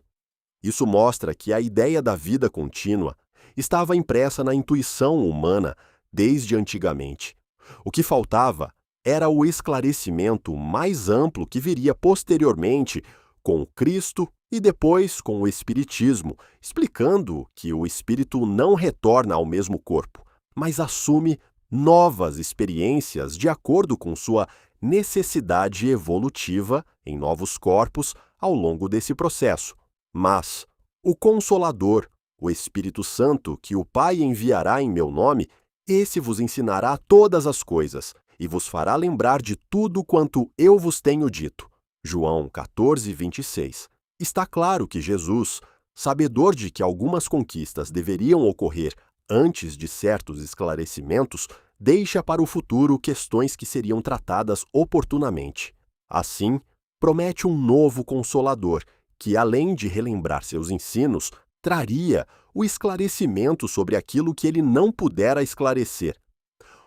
Isso mostra que a ideia da vida contínua estava impressa na intuição humana desde antigamente. O que faltava era o esclarecimento mais amplo que viria posteriormente com Cristo e depois com o Espiritismo, explicando que o espírito não retorna ao mesmo corpo, mas assume novas experiências de acordo com sua necessidade evolutiva em novos corpos ao longo desse processo. Mas o Consolador, o Espírito Santo, que o Pai enviará em meu nome, esse vos ensinará todas as coisas e vos fará lembrar de tudo quanto eu vos tenho dito. João 14, 26. Está claro que Jesus, sabedor de que algumas conquistas deveriam ocorrer antes de certos esclarecimentos, deixa para o futuro questões que seriam tratadas oportunamente. Assim, promete um novo Consolador, que, além de relembrar seus ensinos, traria o esclarecimento sobre aquilo que ele não pudera esclarecer.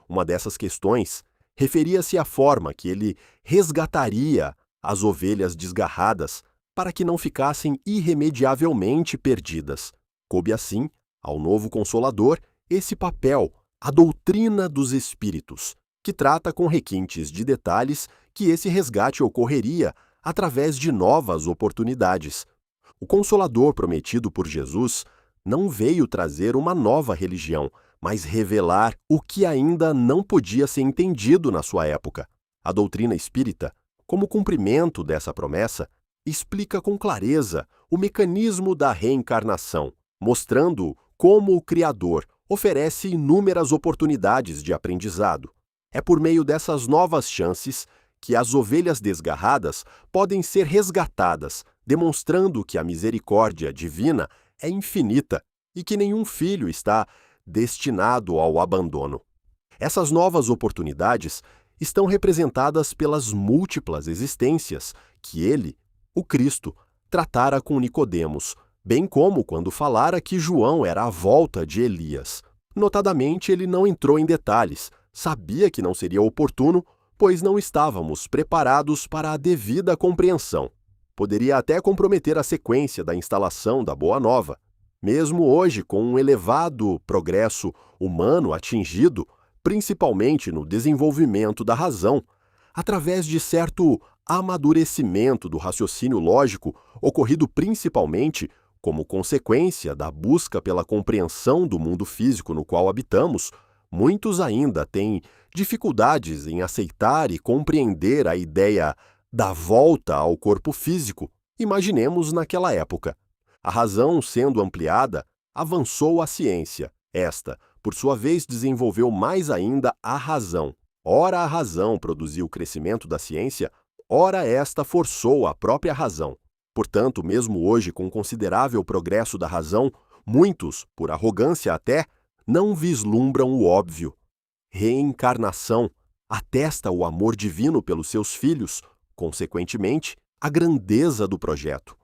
Uma dessas questões referia-se à forma que ele resgataria as ovelhas desgarradas para que não ficassem irremediavelmente perdidas. Coube assim, ao novo Consolador, esse papel, a doutrina dos Espíritos, que trata com requintes de detalhes que esse resgate ocorreria através de novas oportunidades. O Consolador prometido por Jesus não veio trazer uma nova religião, mas revelar o que ainda não podia ser entendido na sua época. A doutrina espírita, como cumprimento dessa promessa, explica com clareza o mecanismo da reencarnação, mostrando como o Criador oferece inúmeras oportunidades de aprendizado. É por meio dessas novas chances que as ovelhas desgarradas podem ser resgatadas, demonstrando que a misericórdia divina é infinita e que nenhum filho está destinado ao abandono. Essas novas oportunidades estão representadas pelas múltiplas existências que ele, o Cristo, tratara com Nicodemos, bem como quando falara que João era a volta de Elias. Notadamente, ele não entrou em detalhes, sabia que não seria oportuno, pois não estávamos preparados para a devida compreensão. Poderia até comprometer a sequência da instalação da Boa Nova. Mesmo hoje, com um elevado progresso humano atingido, principalmente no desenvolvimento da razão, através de certo amadurecimento do raciocínio lógico, ocorrido principalmente como consequência da busca pela compreensão do mundo físico no qual habitamos, muitos ainda têm dificuldades em aceitar e compreender a ideia da volta ao corpo físico. Imaginemos naquela época. A razão, sendo ampliada, avançou a ciência. Esta, por sua vez, desenvolveu mais ainda a razão. Ora a razão produziu o crescimento da ciência, ora esta forçou a própria razão. Portanto, mesmo hoje, com considerável progresso da razão, muitos, por arrogância até, não vislumbram o óbvio. Reencarnação atesta o amor divino pelos seus filhos, consequentemente, a grandeza do projeto.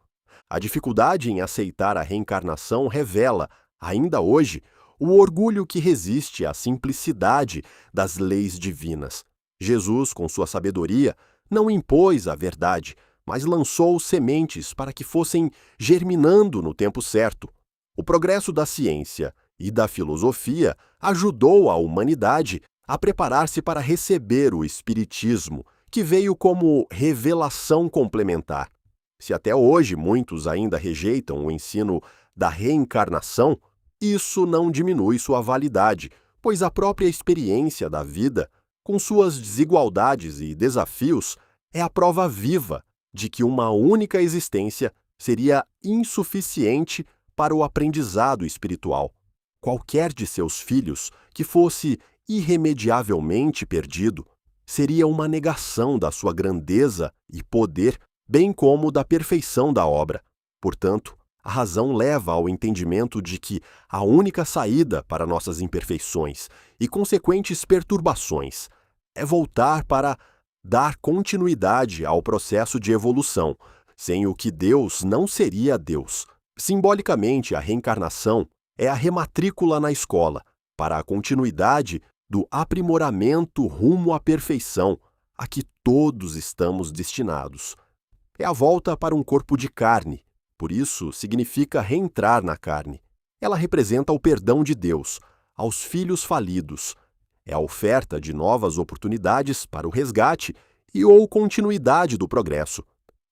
A dificuldade em aceitar a reencarnação revela, ainda hoje, o orgulho que resiste à simplicidade das leis divinas. Jesus, com sua sabedoria, não impôs a verdade, mas lançou sementes para que fossem germinando no tempo certo. O progresso da ciência e da filosofia ajudou a humanidade a preparar-se para receber o Espiritismo, que veio como revelação complementar. Se até hoje muitos ainda rejeitam o ensino da reencarnação, isso não diminui sua validade, pois a própria experiência da vida, com suas desigualdades e desafios, é a prova viva de que uma única existência seria insuficiente para o aprendizado espiritual. Qualquer de seus filhos que fosse irremediavelmente perdido seria uma negação da sua grandeza e poder, bem como da perfeição da obra. Portanto, a razão leva ao entendimento de que a única saída para nossas imperfeições e consequentes perturbações é voltar para dar continuidade ao processo de evolução, sem o que Deus não seria Deus. Simbolicamente, a reencarnação é a rematrícula na escola, para a continuidade do aprimoramento rumo à perfeição, a que todos estamos destinados. É a volta para um corpo de carne, por isso significa reentrar na carne. Ela representa o perdão de Deus aos filhos falidos. É a oferta de novas oportunidades para o resgate e ou continuidade do progresso,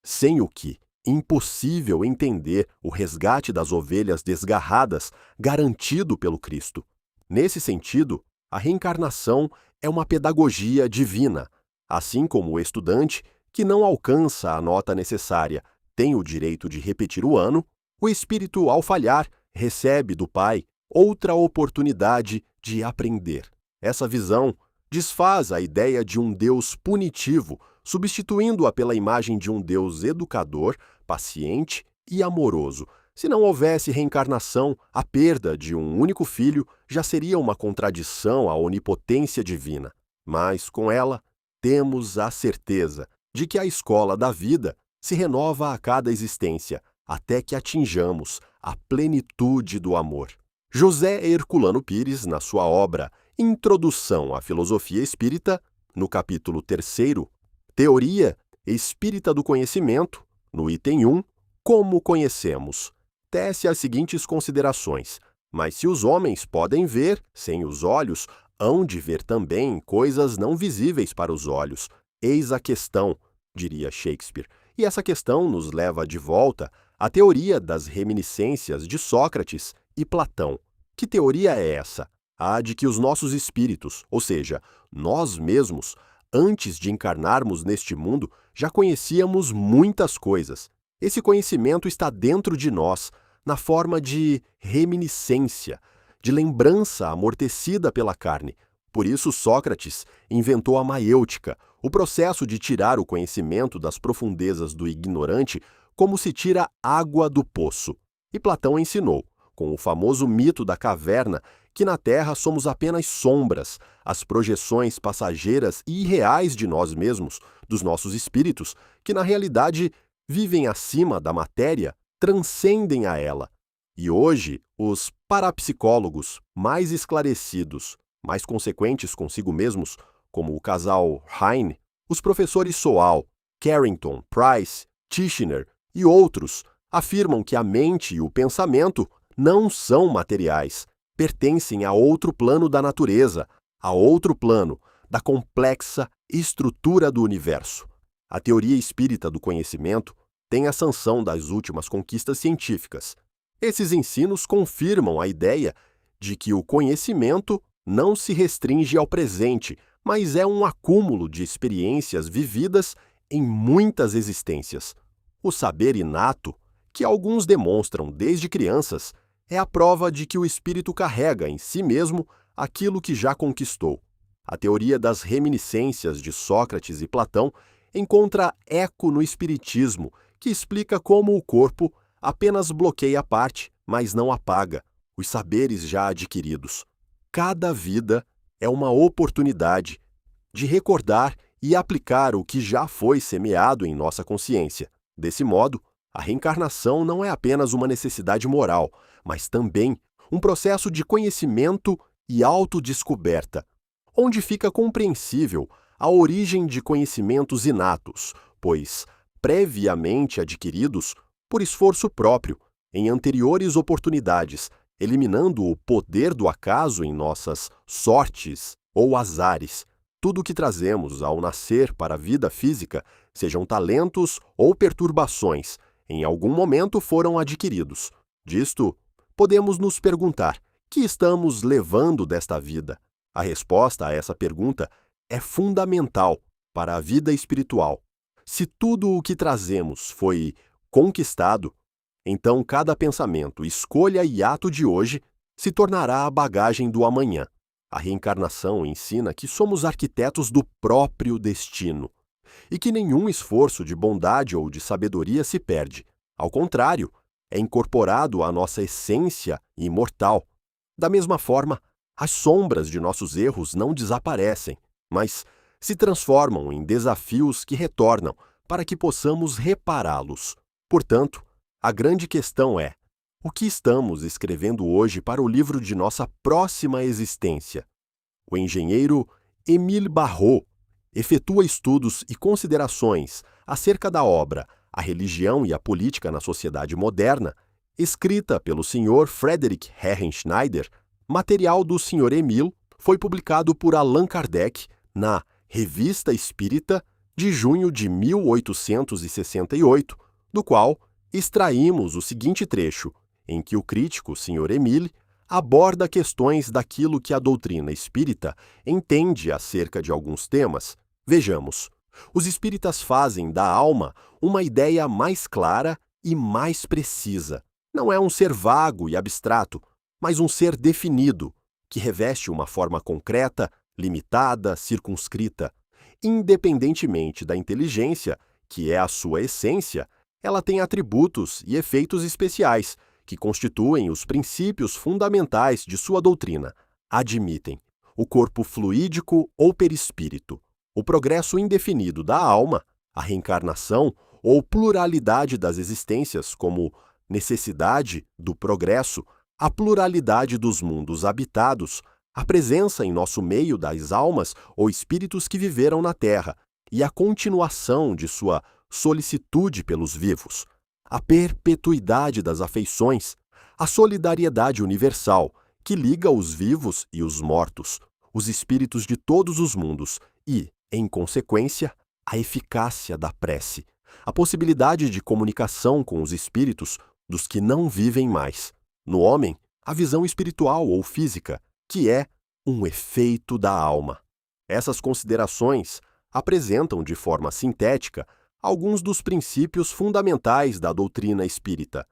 sem o que impossível entender o resgate das ovelhas desgarradas garantido pelo Cristo. Nesse sentido, a reencarnação é uma pedagogia divina, assim como o estudante que não alcança a nota necessária tem o direito de repetir o ano, o espírito, ao falhar, recebe do Pai outra oportunidade de aprender. Essa visão desfaz a ideia de um Deus punitivo, substituindo-a pela imagem de um Deus educador, paciente e amoroso, Se não houvesse reencarnação, a perda de um único filho já seria uma contradição à onipotência divina. Mas, com ela, temos a certeza de que a escola da vida se renova a cada existência, até que atinjamos a plenitude do amor. José Herculano Pires, na sua obra Introdução à Filosofia Espírita, no capítulo 3º, Teoria Espírita do Conhecimento, no item 1, Como conhecemos, tece as seguintes considerações: mas se os homens podem ver, sem os olhos, hão de ver também coisas não visíveis para os olhos. Eis a questão, diria Shakespeare. E essa questão nos leva de volta à teoria das reminiscências de Sócrates e Platão. Que teoria é essa? A de que os nossos espíritos, ou seja, nós mesmos, antes de encarnarmos neste mundo, já conhecíamos muitas coisas. Esse conhecimento está dentro de nós, na forma de reminiscência, de lembrança amortecida pela carne. Por isso, Sócrates inventou a maiêutica, o processo de tirar o conhecimento das profundezas do ignorante como se tira água do poço. E Platão ensinou, com o famoso mito da caverna, que na Terra somos apenas sombras, as projeções passageiras e irreais de nós mesmos, dos nossos espíritos, que na realidade vivem acima da matéria, transcendem a ela. E hoje, os parapsicólogos mais esclarecidos, mais consequentes consigo mesmos, como o casal Heine, os professores Soal, Carrington, Price, Titchener e outros, afirmam que a mente e o pensamento não são materiais, pertencem a outro plano da natureza, a outro plano da complexa estrutura do universo. A teoria espírita do conhecimento tem a sanção das últimas conquistas científicas. Esses ensinos confirmam a ideia de que o conhecimento não se restringe ao presente, mas é um acúmulo de experiências vividas em muitas existências. O saber inato, que alguns demonstram desde crianças, é a prova de que o espírito carrega em si mesmo aquilo que já conquistou. A teoria das reminiscências de Sócrates e Platão encontra eco no espiritismo, que explica como o corpo apenas bloqueia a parte, mas não apaga, os saberes já adquiridos. Cada vida é uma oportunidade de recordar e aplicar o que já foi semeado em nossa consciência. Desse modo, a reencarnação não é apenas uma necessidade moral, mas também um processo de conhecimento e autodescoberta, onde fica compreensível a origem de conhecimentos inatos, pois previamente adquiridos por esforço próprio, em anteriores oportunidades, eliminando o poder do acaso em nossas sortes ou azares. Tudo o que trazemos ao nascer para a vida física, sejam talentos ou perturbações, em algum momento foram adquiridos. Disto, podemos nos perguntar: que estamos levando desta vida? A resposta a essa pergunta é fundamental para a vida espiritual. Se tudo o que trazemos foi conquistado, então cada pensamento, escolha e ato de hoje se tornará a bagagem do amanhã. A reencarnação ensina que somos arquitetos do próprio destino e que nenhum esforço de bondade ou de sabedoria se perde. Ao contrário, é incorporado à nossa essência imortal. Da mesma forma, as sombras de nossos erros não desaparecem, mas se transformam em desafios que retornam para que possamos repará-los. Portanto, a grande questão é: o que estamos escrevendo hoje para o livro de nossa próxima existência? O engenheiro Émile Barrault efetua estudos e considerações acerca da obra A Religião e a Política na Sociedade Moderna, escrita pelo Sr. Frederick Herrenschneider. Material do Sr. Émile foi publicado por Allan Kardec na Revista Espírita de junho de 1868, do qual extraímos o seguinte trecho, em que o crítico Sr. Émile aborda questões daquilo que a doutrina espírita entende acerca de alguns temas. Vejamos. Os espíritas fazem da alma uma ideia mais clara e mais precisa. Não é um ser vago e abstrato, mas um ser definido, que reveste uma forma concreta, limitada, circunscrita. Independentemente da inteligência, que é a sua essência, ela tem atributos e efeitos especiais, que constituem os princípios fundamentais de sua doutrina, admitem o corpo fluídico ou perispírito, o progresso indefinido da alma, a reencarnação ou pluralidade das existências como necessidade do progresso, a pluralidade dos mundos habitados, a presença em nosso meio das almas ou espíritos que viveram na Terra e a continuação de sua solicitude pelos vivos, a perpetuidade das afeições, a solidariedade universal que liga os vivos e os mortos, os espíritos de todos os mundos e, em consequência, a eficácia da prece, a possibilidade de comunicação com os espíritos dos que não vivem mais. No homem, a visão espiritual ou física, que é um efeito da alma. Essas considerações apresentam de forma sintética alguns dos princípios fundamentais da doutrina espírita,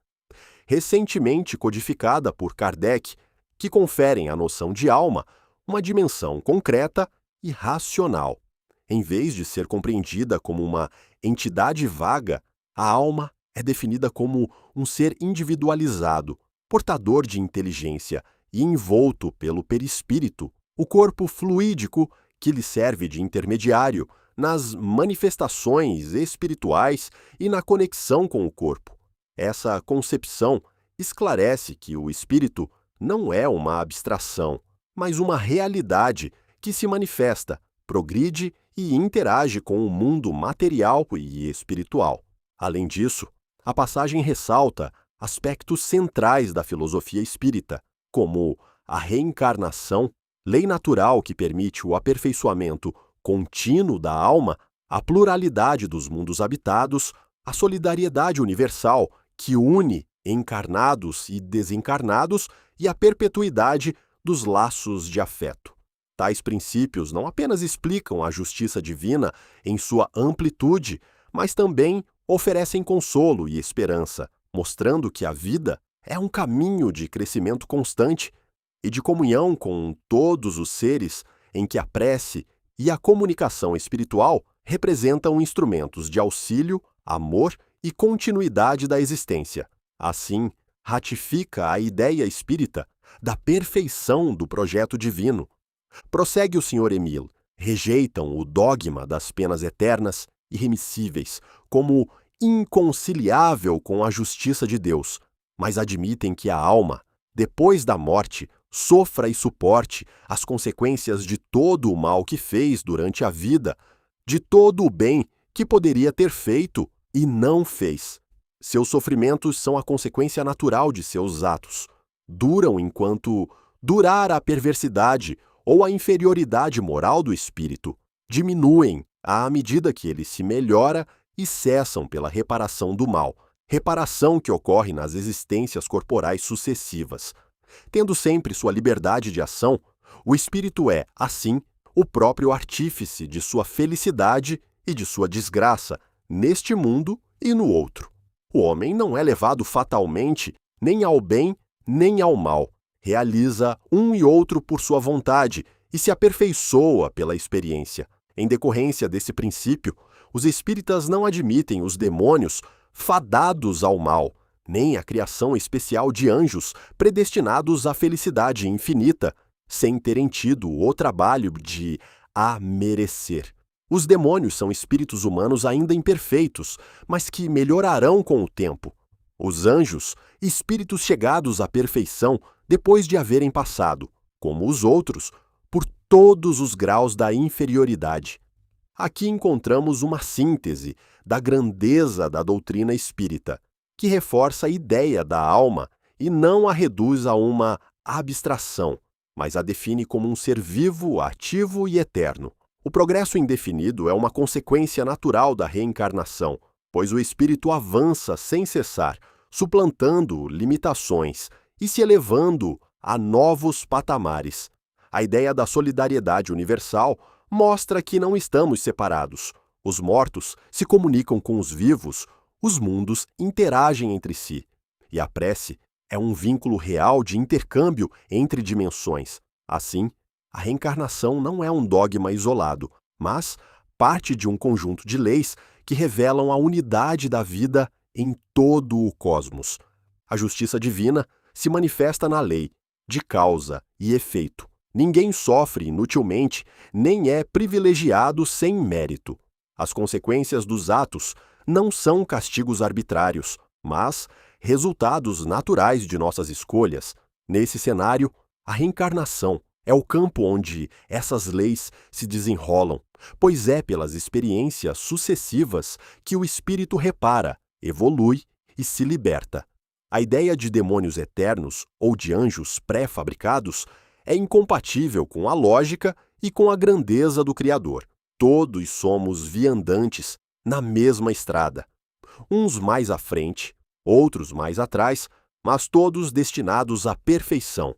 recentemente codificada por Kardec, que conferem à noção de alma uma dimensão concreta e racional. Em vez de ser compreendida como uma entidade vaga, a alma é definida como um ser individualizado, portador de inteligência e envolto pelo perispírito, o corpo fluídico que lhe serve de intermediário nas manifestações espirituais e na conexão com o corpo. Essa concepção esclarece que o espírito não é uma abstração, mas uma realidade que se manifesta, progride e interage com o mundo material e espiritual. Além disso, a passagem ressalta aspectos centrais da filosofia espírita, como a reencarnação, lei natural que permite o aperfeiçoamento contínuo da alma, a pluralidade dos mundos habitados, a solidariedade universal que une encarnados e desencarnados e a perpetuidade dos laços de afeto. Tais princípios não apenas explicam a justiça divina em sua amplitude, mas também oferecem consolo e esperança, mostrando que a vida é um caminho de crescimento constante e de comunhão com todos os seres em que a prece e a comunicação espiritual representam instrumentos de auxílio, amor e continuidade da existência. Assim, ratifica a ideia espírita da perfeição do projeto divino. Prossegue o Sr. Emile, rejeitam o dogma das penas eternas, irremissíveis, como inconciliável com a justiça de Deus, mas admitem que a alma, depois da morte, sofra e suporte as consequências de todo o mal que fez durante a vida, de todo o bem que poderia ter feito e não fez. Seus sofrimentos são a consequência natural de seus atos. Duram enquanto durar a perversidade ou a inferioridade moral do espírito. Diminuem à medida que ele se melhora e cessam pela reparação do mal, reparação que ocorre nas existências corporais sucessivas. Tendo sempre sua liberdade de ação, o espírito é, assim, o próprio artífice de sua felicidade e de sua desgraça, neste mundo e no outro. O homem não é levado fatalmente nem ao bem nem ao mal. Realiza um e outro por sua vontade e se aperfeiçoa pela experiência. Em decorrência desse princípio, os espíritas não admitem os demônios fadados ao mal, nem a criação especial de anjos predestinados à felicidade infinita, sem terem tido o trabalho de a merecer. Os demônios são espíritos humanos ainda imperfeitos, mas que melhorarão com o tempo. Os anjos, espíritos chegados à perfeição depois de haverem passado, como os outros, por todos os graus da inferioridade. Aqui encontramos uma síntese da grandeza da doutrina espírita, que reforça a ideia da alma e não a reduz a uma abstração, mas a define como um ser vivo, ativo e eterno. O progresso indefinido é uma consequência natural da reencarnação, pois o espírito avança sem cessar, suplantando limitações e se elevando a novos patamares. A ideia da solidariedade universal mostra que não estamos separados. Os mortos se comunicam com os vivos, os mundos interagem entre si. E a prece é um vínculo real de intercâmbio entre dimensões. Assim, a reencarnação não é um dogma isolado, mas parte de um conjunto de leis que revelam a unidade da vida em todo o cosmos. A justiça divina se manifesta na lei, de causa e efeito. Ninguém sofre inutilmente, nem é privilegiado sem mérito. As consequências dos atos não são castigos arbitrários, mas resultados naturais de nossas escolhas. Nesse cenário, a reencarnação é o campo onde essas leis se desenrolam, pois é pelas experiências sucessivas que o espírito repara, evolui e se liberta. A ideia de demônios eternos ou de anjos pré-fabricados é incompatível com a lógica e com a grandeza do Criador. Todos somos viandantes na mesma estrada, uns mais à frente, outros mais atrás, mas todos destinados à perfeição.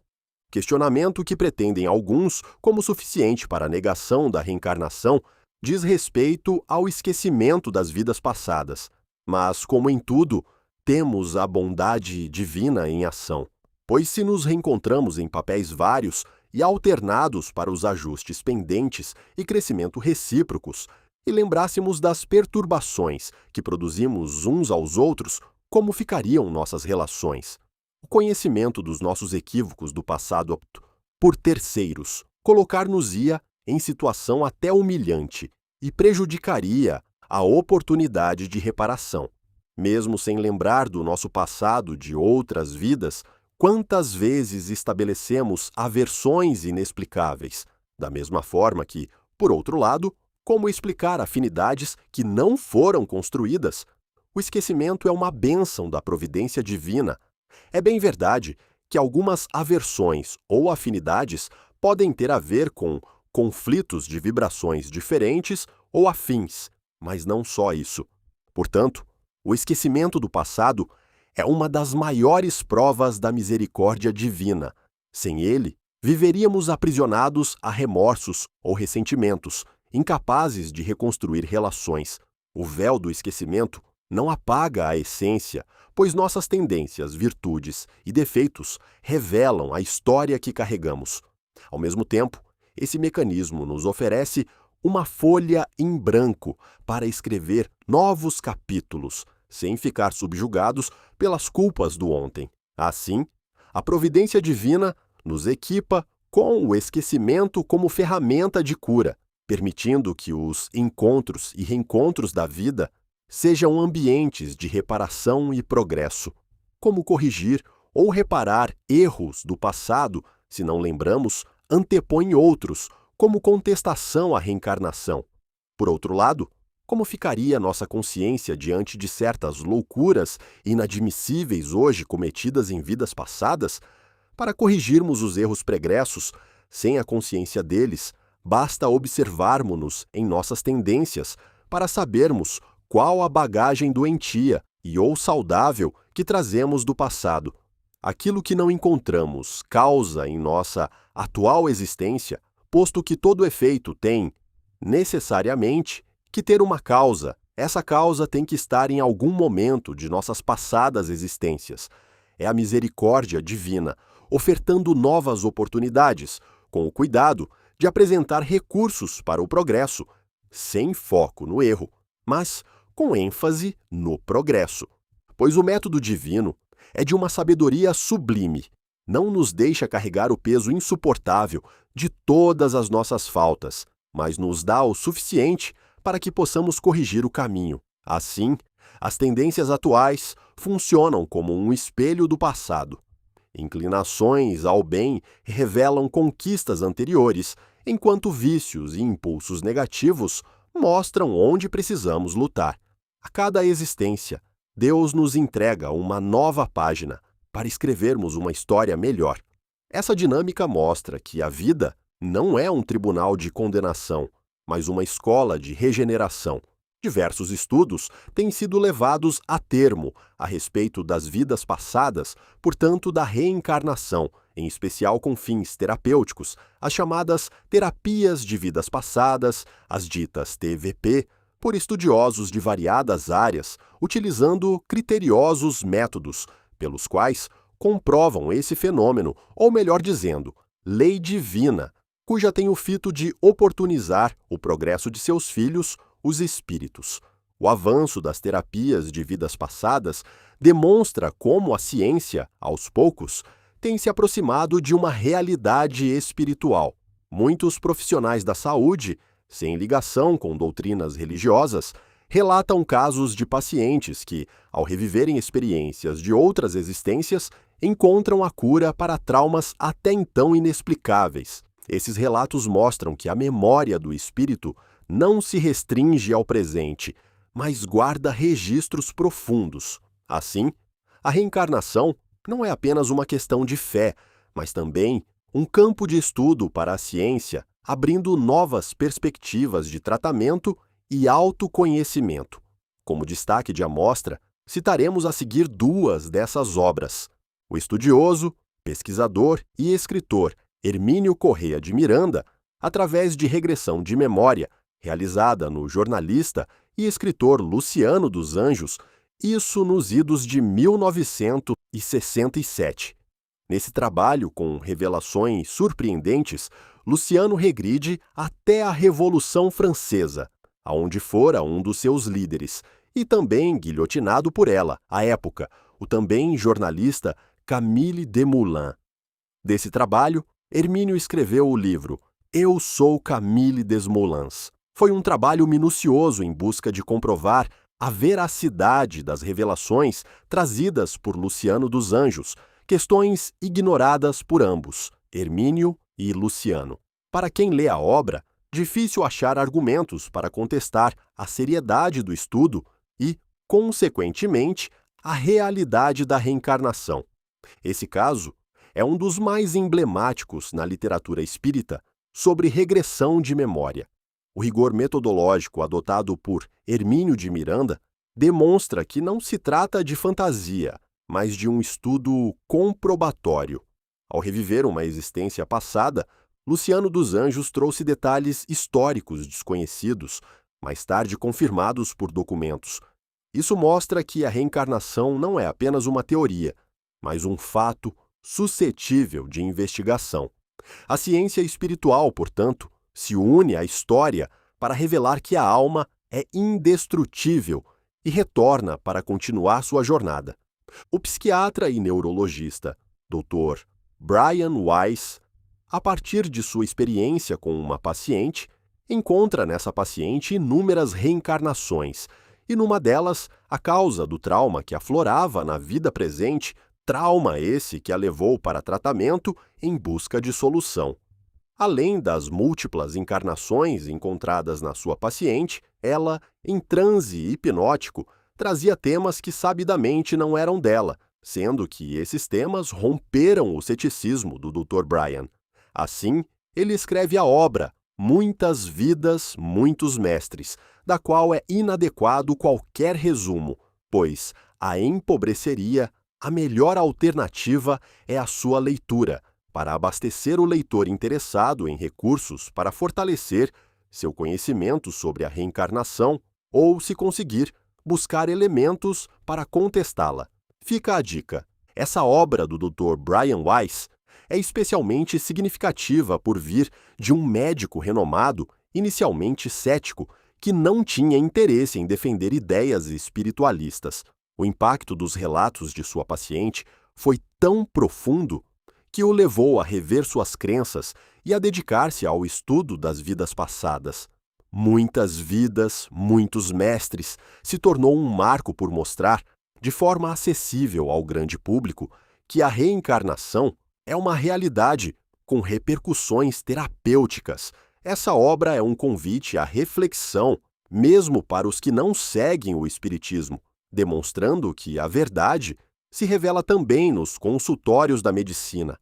Questionamento que pretendem alguns como suficiente para a negação da reencarnação diz respeito ao esquecimento das vidas passadas, mas, como em tudo, temos a bondade divina em ação, pois se nos reencontramos em papéis vários e alternados para os ajustes pendentes e crescimento recíprocos, e lembrássemos das perturbações que produzimos uns aos outros, como ficariam nossas relações? O conhecimento dos nossos equívocos do passado por terceiros colocar-nos-ia em situação até humilhante e prejudicaria a oportunidade de reparação. Mesmo sem lembrar do nosso passado de outras vidas, quantas vezes estabelecemos aversões inexplicáveis? Da mesma forma que, por outro lado, como explicar afinidades que não foram construídas? O esquecimento é uma bênção da providência divina. É bem verdade que algumas aversões ou afinidades podem ter a ver com conflitos de vibrações diferentes ou afins, mas não só isso. Portanto, o esquecimento do passado é uma das maiores provas da misericórdia divina. Sem ele, viveríamos aprisionados a remorsos ou ressentimentos, incapazes de reconstruir relações. O véu do esquecimento não apaga a essência, pois nossas tendências, virtudes e defeitos revelam a história que carregamos. Ao mesmo tempo, esse mecanismo nos oferece uma folha em branco para escrever novos capítulos, sem ficar subjugados pelas culpas do ontem. Assim, a providência divina nos equipa com o esquecimento como ferramenta de cura, permitindo que os encontros e reencontros da vida sejam ambientes de reparação e progresso. Como corrigir ou reparar erros do passado, se não lembramos, antepõe outros, como contestação à reencarnação. Por outro lado, como ficaria nossa consciência diante de certas loucuras inadmissíveis hoje cometidas em vidas passadas? Para corrigirmos os erros pregressos, sem a consciência deles, basta observarmos-nos em nossas tendências para sabermos qual a bagagem doentia e ou saudável que trazemos do passado. Aquilo que não encontramos causa em nossa atual existência, posto que todo efeito tem, necessariamente, que ter uma causa. Essa causa tem que estar em algum momento de nossas passadas existências. É a misericórdia divina, ofertando novas oportunidades, com o cuidado de apresentar recursos para o progresso, sem foco no erro, mas com ênfase no progresso. Pois o método divino é de uma sabedoria sublime, não nos deixa carregar o peso insuportável de todas as nossas faltas, mas nos dá o suficiente para que possamos corrigir o caminho. Assim, as tendências atuais funcionam como um espelho do passado. Inclinações ao bem revelam conquistas anteriores, enquanto vícios e impulsos negativos mostram onde precisamos lutar. A cada existência, Deus nos entrega uma nova página para escrevermos uma história melhor. Essa dinâmica mostra que a vida não é um tribunal de condenação, mas uma escola de regeneração. Diversos estudos têm sido levados a termo a respeito das vidas passadas, portanto da reencarnação, em especial com fins terapêuticos, as chamadas terapias de vidas passadas, as ditas TVP, por estudiosos de variadas áreas, utilizando criteriosos métodos, pelos quais comprovam esse fenômeno, ou melhor dizendo, lei divina, cuja tem o fito de oportunizar o progresso de seus filhos, os espíritos. O avanço das terapias de vidas passadas demonstra como a ciência, aos poucos, tem se aproximado de uma realidade espiritual. Muitos profissionais da saúde, sem ligação com doutrinas religiosas, relatam casos de pacientes que, ao reviverem experiências de outras existências, encontram a cura para traumas até então inexplicáveis. Esses relatos mostram que a memória do espírito não se restringe ao presente, mas guarda registros profundos. Assim, a reencarnação não é apenas uma questão de fé, mas também um campo de estudo para a ciência, abrindo novas perspectivas de tratamento e autoconhecimento. Como destaque de amostra, citaremos a seguir duas dessas obras. O estudioso, pesquisador e escritor Hermínio Corrêa de Miranda, através de regressão de memória, realizada no jornalista e escritor Luciano dos Anjos, isso nos idos de 1967. Nesse trabalho, com revelações surpreendentes, Luciano regride até a Revolução Francesa, aonde fora um dos seus líderes, e também guilhotinado por ela, à época, o também jornalista Camille Desmoulins. Desse trabalho, Hermínio escreveu o livro Eu Sou Camille Desmoulins. Foi um trabalho minucioso em busca de comprovar a veracidade das revelações trazidas por Luciano dos Anjos, questões ignoradas por ambos, Hermínio e Luciano. Para quem lê a obra, difícil achar argumentos para contestar a seriedade do estudo e, consequentemente, a realidade da reencarnação. Esse caso é um dos mais emblemáticos na literatura espírita sobre regressão de memória. O rigor metodológico adotado por Hermínio de Miranda demonstra que não se trata de fantasia, mas de um estudo comprobatório. Ao reviver uma existência passada, Luciano dos Anjos trouxe detalhes históricos desconhecidos, mais tarde confirmados por documentos. Isso mostra que a reencarnação não é apenas uma teoria, mas um fato suscetível de investigação. A ciência espiritual, portanto, se une à história para revelar que a alma é indestrutível e retorna para continuar sua jornada. O psiquiatra e neurologista Dr. Brian Weiss, a partir de sua experiência com uma paciente, encontra nessa paciente inúmeras reencarnações, e numa delas, a causa do trauma que aflorava na vida presente, trauma esse que a levou para tratamento em busca de solução. Além das múltiplas encarnações encontradas na sua paciente, ela, em transe hipnótico, trazia temas que sabidamente não eram dela, sendo que esses temas romperam o ceticismo do Dr. Brian. Assim, ele escreve a obra Muitas Vidas, Muitos Mestres, da qual é inadequado qualquer resumo, pois a empobreceria. A melhor alternativa é a sua leitura, para abastecer o leitor interessado em recursos para fortalecer seu conhecimento sobre a reencarnação ou, se conseguir, buscar elementos para contestá-la. Fica a dica. Essa obra do Dr. Brian Weiss é especialmente significativa por vir de um médico renomado, inicialmente cético, que não tinha interesse em defender ideias espiritualistas. O impacto dos relatos de sua paciente foi tão profundo que o levou a rever suas crenças e a dedicar-se ao estudo das vidas passadas. Muitas Vidas, Muitos Mestres se tornou um marco por mostrar, de forma acessível ao grande público, que a reencarnação é uma realidade com repercussões terapêuticas. Essa obra é um convite à reflexão, mesmo para os que não seguem o espiritismo, demonstrando que a verdade se revela também nos consultórios da medicina.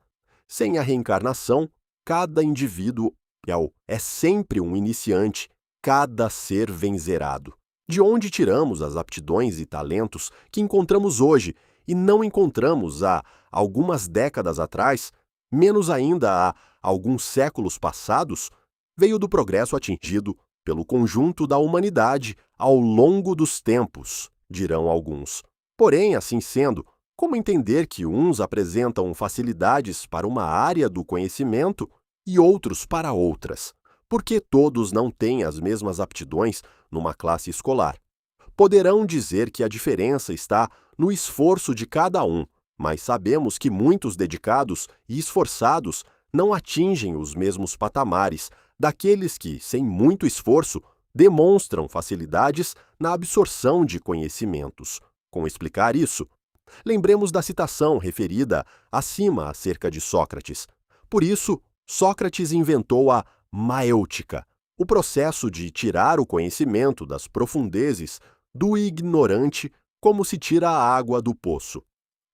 Sem a reencarnação, cada indivíduo é sempre um iniciante, cada ser vem zerado. De onde tiramos as aptidões e talentos que encontramos hoje e não encontramos há algumas décadas atrás, menos ainda há alguns séculos passados, veio do progresso atingido pelo conjunto da humanidade ao longo dos tempos, dirão alguns. Porém, assim sendo, como entender que uns apresentam facilidades para uma área do conhecimento e outros para outras? Porque todos não têm as mesmas aptidões numa classe escolar. Poderão dizer que a diferença está no esforço de cada um, mas sabemos que muitos dedicados e esforçados não atingem os mesmos patamares daqueles que, sem muito esforço, demonstram facilidades na absorção de conhecimentos. Como explicar isso? Lembremos da citação referida acima acerca de Sócrates. Por isso, Sócrates inventou a maêutica, o processo de tirar o conhecimento das profundezes do ignorante como se tira a água do poço.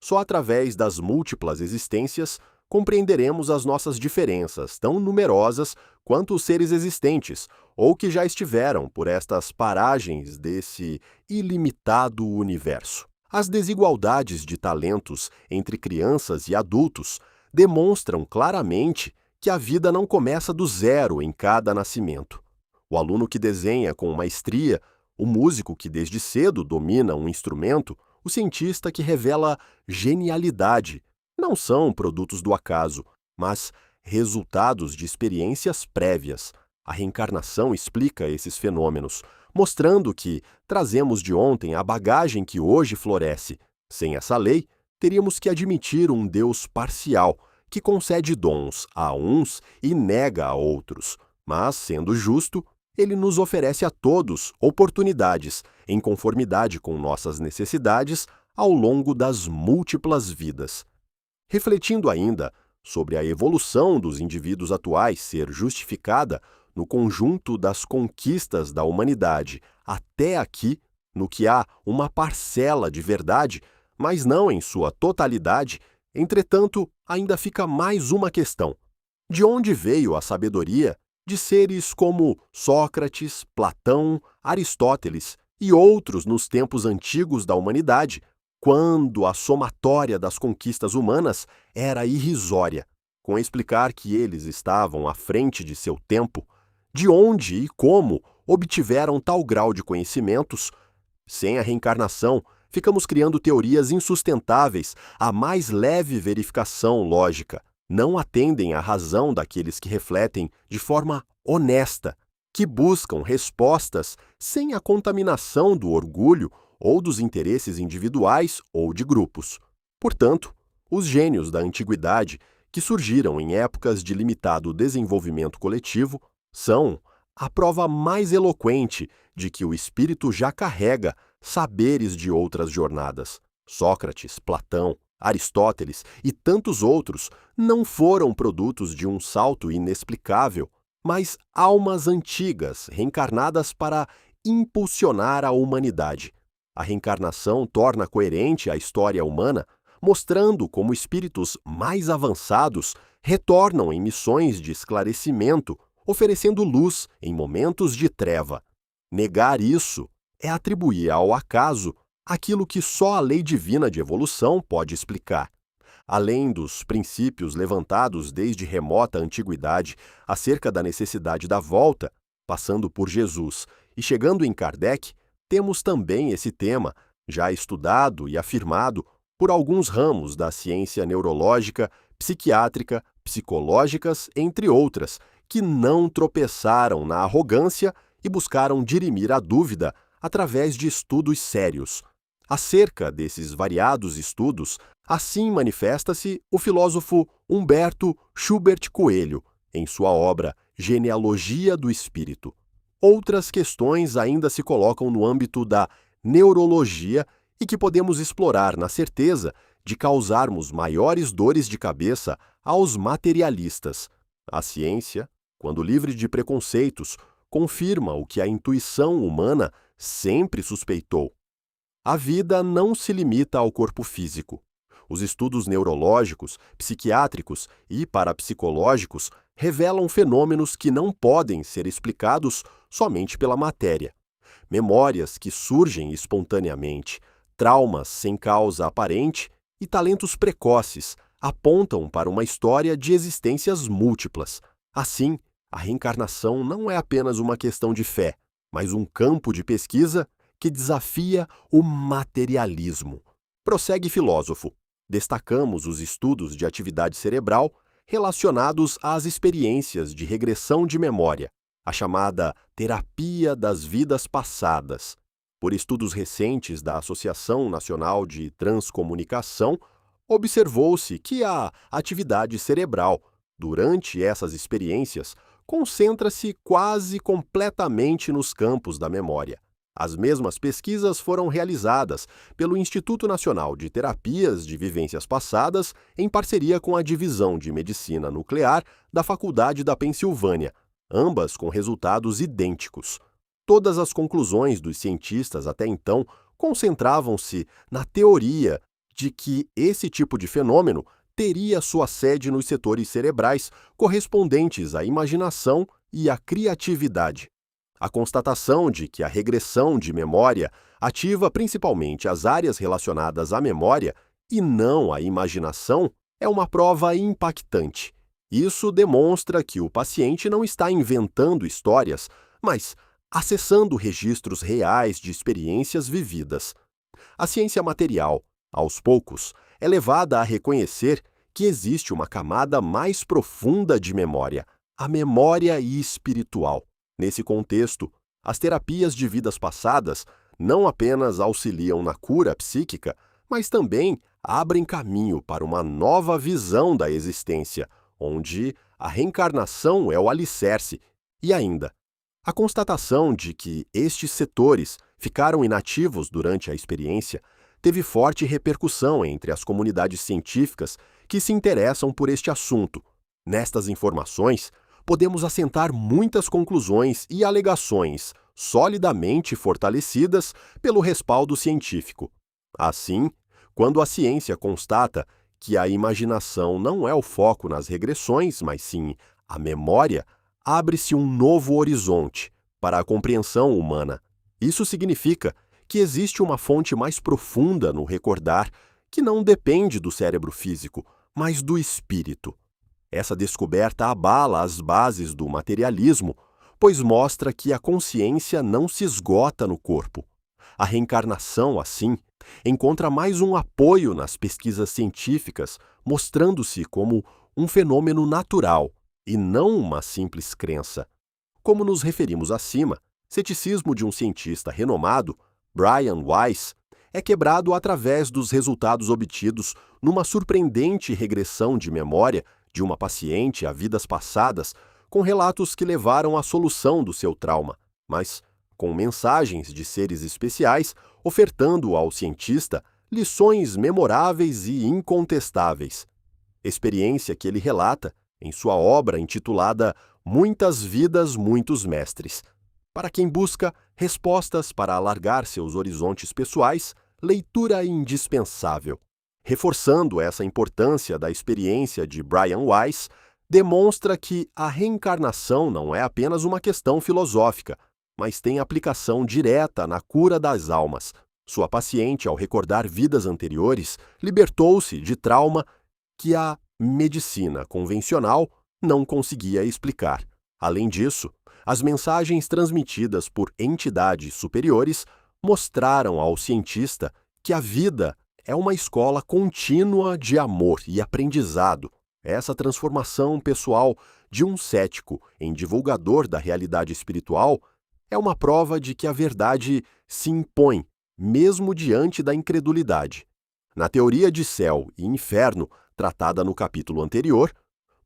Só através das múltiplas existências compreenderemos as nossas diferenças, tão numerosas quanto os seres existentes, ou que já estiveram por estas paragens desse ilimitado universo. As desigualdades de talentos entre crianças e adultos demonstram claramente que a vida não começa do zero em cada nascimento. O aluno que desenha com maestria, o músico que desde cedo domina um instrumento, o cientista que revela genialidade, não são produtos do acaso, mas resultados de experiências prévias. A reencarnação explica esses fenômenos, mostrando que trazemos de ontem a bagagem que hoje floresce. Sem essa lei, teríamos que admitir um Deus parcial, que concede dons a uns e nega a outros. Mas, sendo justo, ele nos oferece a todos oportunidades, em conformidade com nossas necessidades, ao longo das múltiplas vidas. Refletindo ainda sobre a evolução dos indivíduos atuais ser justificada no conjunto das conquistas da humanidade até aqui, no que há uma parcela de verdade, mas não em sua totalidade, entretanto, ainda fica mais uma questão. De onde veio a sabedoria de seres como Sócrates, Platão, Aristóteles e outros nos tempos antigos da humanidade, quando a somatória das conquistas humanas era irrisória? Com explicar que eles estavam à frente de seu tempo, de onde e como obtiveram tal grau de conhecimentos? Sem a reencarnação, ficamos criando teorias insustentáveis à mais leve verificação lógica. Não atendem à razão daqueles que refletem de forma honesta, que buscam respostas sem a contaminação do orgulho ou dos interesses individuais ou de grupos. Portanto, os gênios da antiguidade, que surgiram em épocas de limitado desenvolvimento coletivo, são a prova mais eloquente de que o espírito já carrega saberes de outras jornadas. Sócrates, Platão, Aristóteles e tantos outros não foram produtos de um salto inexplicável, mas almas antigas reencarnadas para impulsionar a humanidade. A reencarnação torna coerente a história humana, mostrando como espíritos mais avançados retornam em missões de esclarecimento, oferecendo luz em momentos de treva. Negar isso é atribuir ao acaso aquilo que só a lei divina de evolução pode explicar. Além dos princípios levantados desde remota antiguidade acerca da necessidade da volta, passando por Jesus e chegando em Kardec, temos também esse tema, já estudado e afirmado por alguns ramos da ciência neurológica, psiquiátrica, psicológicas, entre outras, que não tropeçaram na arrogância e buscaram dirimir a dúvida através de estudos sérios. Acerca desses variados estudos, assim manifesta-se o filósofo Humberto Schubert Coelho, em sua obra Genealogia do Espírito. Outras questões ainda se colocam no âmbito da neurologia e que podemos explorar na certeza de causarmos maiores dores de cabeça aos materialistas. A ciência, quando livre de preconceitos, confirma o que a intuição humana sempre suspeitou. A vida não se limita ao corpo físico. Os estudos neurológicos, psiquiátricos e parapsicológicos revelam fenômenos que não podem ser explicados somente pela matéria. Memórias que surgem espontaneamente, traumas sem causa aparente e talentos precoces apontam para uma história de existências múltiplas. Assim, a reencarnação não é apenas uma questão de fé, mas um campo de pesquisa que desafia o materialismo. Prossegue filósofo. Destacamos os estudos de atividade cerebral relacionados às experiências de regressão de memória, a chamada terapia das vidas passadas. Por estudos recentes da Associação Nacional de Transcomunicação, observou-se que a atividade cerebral, durante essas experiências, concentra-se quase completamente nos campos da memória. As mesmas pesquisas foram realizadas pelo Instituto Nacional de Terapias de Vivências Passadas em parceria com a Divisão de Medicina Nuclear da Faculdade da Pensilvânia, ambas com resultados idênticos. Todas as conclusões dos cientistas até então concentravam-se na teoria de que esse tipo de fenômeno teria sua sede nos setores cerebrais correspondentes à imaginação e à criatividade. A constatação de que a regressão de memória ativa principalmente as áreas relacionadas à memória e não à imaginação é uma prova impactante. Isso demonstra que o paciente não está inventando histórias, mas acessando registros reais de experiências vividas. A ciência material, aos poucos, é levada a reconhecer que existe uma camada mais profunda de memória, a memória espiritual. Nesse contexto, as terapias de vidas passadas não apenas auxiliam na cura psíquica, mas também abrem caminho para uma nova visão da existência, onde a reencarnação é o alicerce, e ainda, a constatação de que estes setores ficaram inativos durante a experiência teve forte repercussão entre as comunidades científicas que se interessam por este assunto. Nestas informações, podemos assentar muitas conclusões e alegações solidamente fortalecidas pelo respaldo científico. Assim, quando a ciência constata que a imaginação não é o foco nas regressões, mas sim a memória, abre-se um novo horizonte para a compreensão humana. Isso significa que existe uma fonte mais profunda no recordar que não depende do cérebro físico, mas do espírito. Essa descoberta abala as bases do materialismo, pois mostra que a consciência não se esgota no corpo. A reencarnação, assim, encontra mais um apoio nas pesquisas científicas, mostrando-se como um fenômeno natural e não uma simples crença. Como nos referimos acima, ceticismo de um cientista renomado, Brian Weiss, é quebrado através dos resultados obtidos numa surpreendente regressão de memória de uma paciente a vidas passadas, com relatos que levaram à solução do seu trauma, mas com mensagens de seres especiais ofertando ao cientista lições memoráveis e incontestáveis. Experiência que ele relata em sua obra intitulada Muitas Vidas, Muitos Mestres. Para quem busca respostas para alargar seus horizontes pessoais, leitura indispensável. Reforçando essa importância da experiência de Brian Weiss, demonstra que a reencarnação não é apenas uma questão filosófica, mas tem aplicação direta na cura das almas. Sua paciente, ao recordar vidas anteriores, libertou-se de trauma que a medicina convencional não conseguia explicar. Além disso, as mensagens transmitidas por entidades superiores mostraram ao cientista que a vida é uma escola contínua de amor e aprendizado. Essa transformação pessoal de um cético em divulgador da realidade espiritual é uma prova de que a verdade se impõe, mesmo diante da incredulidade. Na teoria de céu e inferno, tratada no capítulo anterior,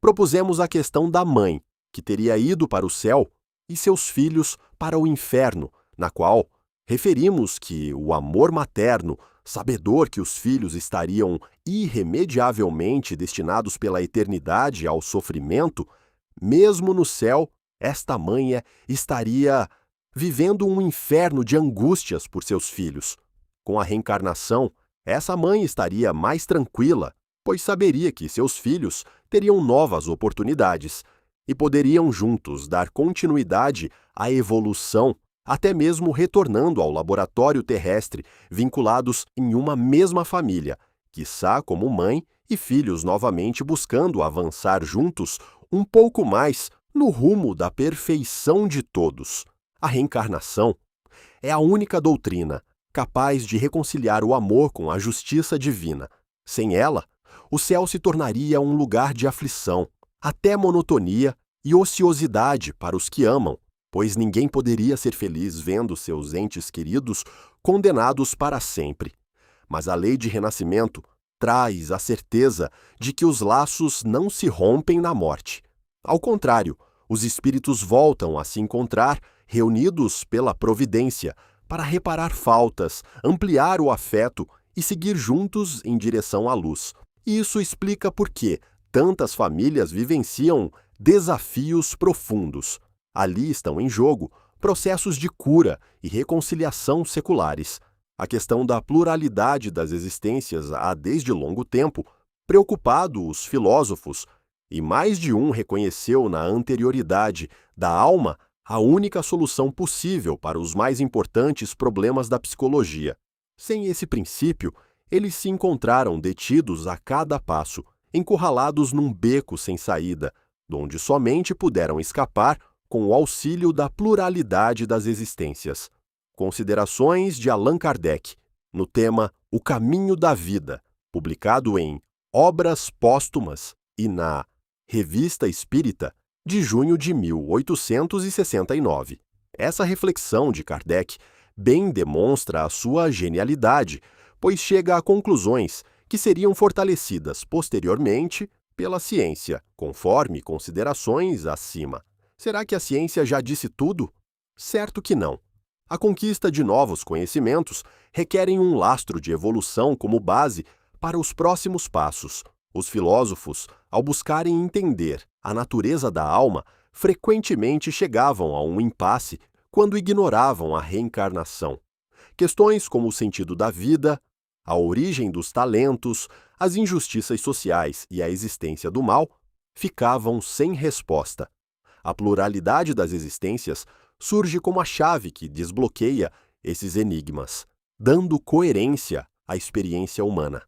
propusemos a questão da mãe, que teria ido para o céu, e seus filhos para o inferno, na qual referimos que o amor materno, sabedor que os filhos estariam irremediavelmente destinados pela eternidade ao sofrimento, mesmo no céu, esta mãe estaria vivendo um inferno de angústias por seus filhos. Com a reencarnação, essa mãe estaria mais tranquila, pois saberia que seus filhos teriam novas oportunidades e poderiam juntos dar continuidade à evolução, até mesmo retornando ao laboratório terrestre, vinculados em uma mesma família, quiçá como mãe e filhos novamente buscando avançar juntos um pouco mais no rumo da perfeição de todos. A reencarnação é a única doutrina capaz de reconciliar o amor com a justiça divina. Sem ela, o céu se tornaria um lugar de aflição, até monotonia e ociosidade para os que amam, pois ninguém poderia ser feliz vendo seus entes queridos condenados para sempre. Mas a lei de renascimento traz a certeza de que os laços não se rompem na morte. Ao contrário, os espíritos voltam a se encontrar, reunidos pela providência, para reparar faltas, ampliar o afeto e seguir juntos em direção à luz. E isso explica por que tantas famílias vivenciam desafios profundos. Ali estão em jogo processos de cura e reconciliação seculares. A questão da pluralidade das existências há desde longo tempo preocupado os filósofos, e mais de um reconheceu na anterioridade da alma a única solução possível para os mais importantes problemas da psicologia. Sem esse princípio, eles se encontraram detidos a cada passo, encurralados num beco sem saída, donde somente puderam escapar com o auxílio da pluralidade das existências. Considerações de Allan Kardec, no tema O Caminho da Vida, publicado em Obras Póstumas e na Revista Espírita, de junho de 1869. Essa reflexão de Kardec bem demonstra a sua genialidade, pois chega a conclusões que seriam fortalecidas posteriormente pela ciência, conforme considerações acima. Será que a ciência já disse tudo? Certo que não. A conquista de novos conhecimentos requerem um lastro de evolução como base para os próximos passos. Os filósofos, ao buscarem entender a natureza da alma, frequentemente chegavam a um impasse quando ignoravam a reencarnação. Questões como o sentido da vida, a origem dos talentos, as injustiças sociais e a existência do mal ficavam sem resposta. A pluralidade das existências surge como a chave que desbloqueia esses enigmas, dando coerência à experiência humana.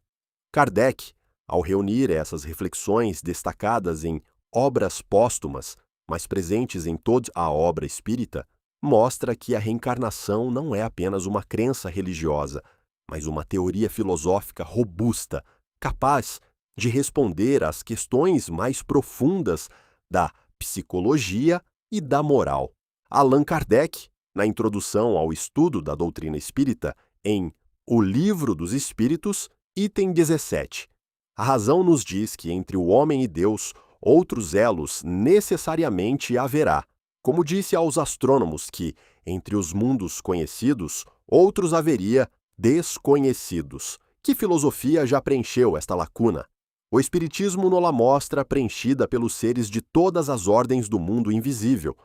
Kardec, ao reunir essas reflexões destacadas em Obras Póstumas, mas presentes em toda a obra espírita, mostra que a reencarnação não é apenas uma crença religiosa, mas uma teoria filosófica robusta, capaz de responder às questões mais profundas da psicologia e da moral. Allan Kardec, na introdução ao estudo da doutrina espírita, em O Livro dos Espíritos, item 17, a razão nos diz que entre o homem e Deus outros elos necessariamente haverá, como disse aos astrônomos que, entre os mundos conhecidos, outros haveria desconhecidos. Que filosofia já preencheu esta lacuna? O Espiritismo nos mostra preenchida pelos seres de todas as ordens do mundo invisível.